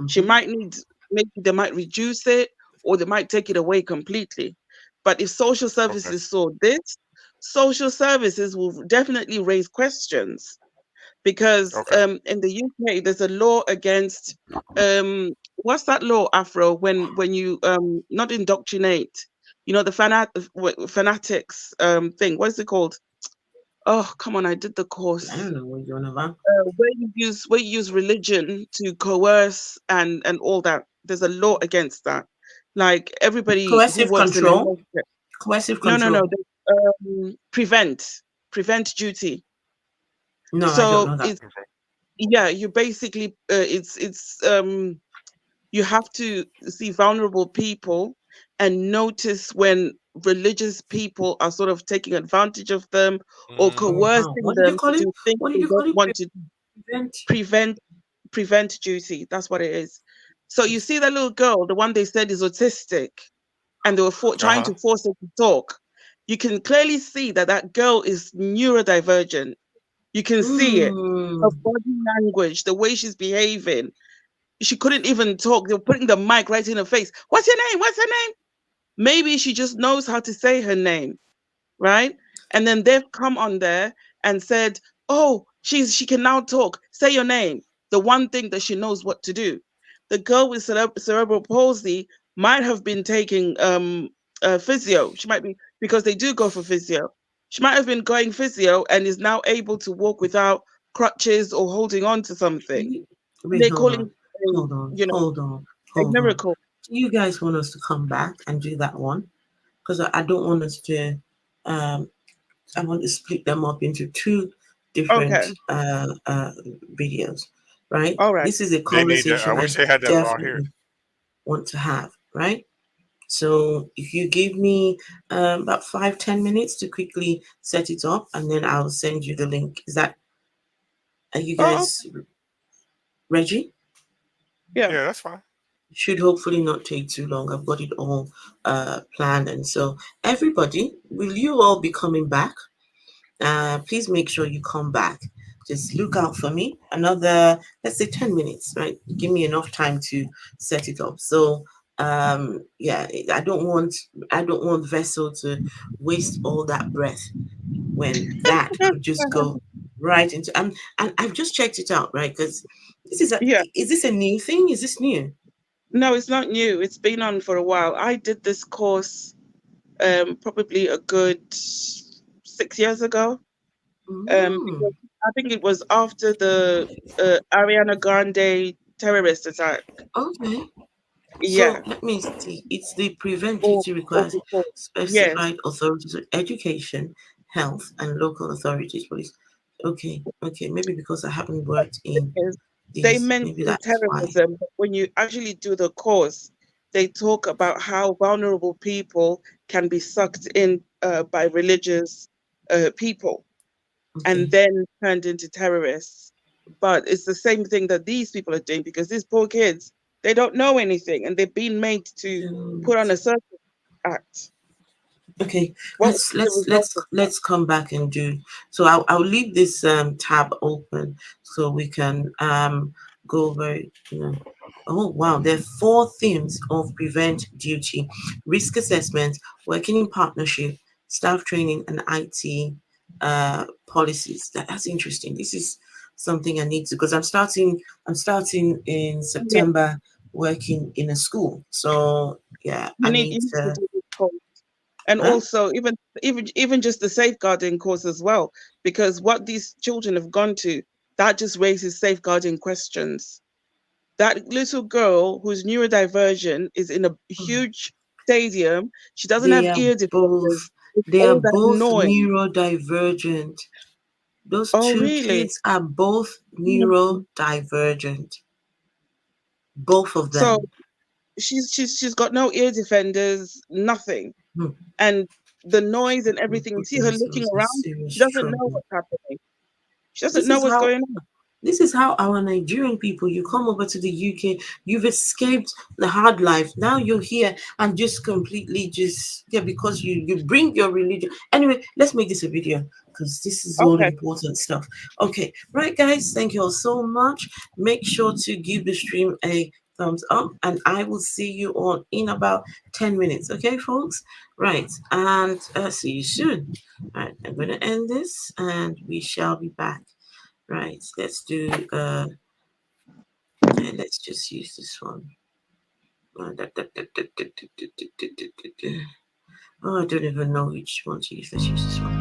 She might need, maybe they might reduce it or they might take it away completely. But if social services saw this, social services will definitely raise questions. Because in the UK, there's a law against what's that law, Afro? When you not indoctrinate, you know, the fanatics thing. What is it called? Oh, come on! I did the course. I don't know what you're on about. Where you use religion to coerce and all that. There's a law against that. Like everybody Coercive who works control. in a Coercive control. No. Prevent duty. No, So I don't know that. it's you basically you have to see vulnerable people and notice when religious people are sort of taking advantage of them or coercing them to do things they don't want to prevent duty. That's what it is. So you see that little girl, the one they said is autistic, and they were trying to force her to talk. You can clearly see that girl is neurodivergent. You can see it. Her body language, the way she's behaving. She couldn't even talk. They were putting the mic right in her face. What's your name? What's her name? Maybe she just knows how to say her name, right? And then they've come on there and said, oh, she can now talk. Say your name. The one thing that she knows what to do. The girl with cerebral palsy might have been taking physio. She might be, because they do go for physio. She might have been going physio and is now able to walk without crutches or holding on to something. They're calling Hold on. A miracle. Do you guys want us to come back and do that one? Because I don't want us to. I want to split them up into two different videos, right? All right. This is a conversation I wish they had that all here. Want to have, right? So if you give me about 5-10 minutes to quickly set it up, and then I'll send you the link. Are you guys ready? Yeah, that's fine. Should hopefully not take too long. I've got it all planned. And so everybody, will you all be coming back? Please make sure you come back. Just look out for me. Another, let's say 10 minutes, right? Give me enough time to set it up. So I don't want Vessel to waste all that breath when that could just go right into and I've just checked it out, right? Because this is is this a new thing? Is this new? No, it's not new. It's been on for a while. I did this course probably a good 6 years ago. Because I think it was after the Ariana Grande terrorist attack. Okay. Yeah. So let me see. It's the prevent duty requires specified authorities of education, health, and local authorities, police. Okay. Maybe because I haven't worked in these. They mention terrorism, but when you actually do the course, they talk about how vulnerable people can be sucked in by religious people Okay. and then turned into terrorists. But it's the same thing that these people are doing, because these poor kids, they don't know anything and they've been made to put on a certain act. Okay, What let's was the let's result let's of let's come back and do. So I'll leave this tab open so we can go over. Oh wow, there are 4 themes of prevent duty: risk assessment, working in partnership, staff training, and IT policies. That's interesting. This is something I need to, because I'm starting in Yeah, September working in a school. So yeah, I you need need to to. do this course. And Huh? also even just the safeguarding course as well, because what these children have gone to, that just raises safeguarding questions. That little girl whose neurodivergent is in a huge stadium, she doesn't They have are ear both defenders. It's they are all that both noise. neurodivergent. Those Oh, 2 really? kids are both Mhm. neurodivergent. Both of So them. she's got no ear defenders, nothing. Hmm. And the noise and We'll everything, you put see her looking themselves in around, serious she doesn't know trouble. what's happening. She doesn't This know is what's how going on. This is how our Nigerian people, you come over to the UK, you've escaped the hard life. Now you're here and just completely because you bring your religion. Anyway, let's make this a video because this is all Okay. important stuff. Okay, right, guys, thank you all so much. Make sure to give the stream a thumbs up and I will see you all in about 10 minutes. Okay, folks? Right, and see you soon. All right, I'm going to end this and we shall be back. Right, let's do let's just use this one. Oh, I don't even know which one to use. Let's use this one.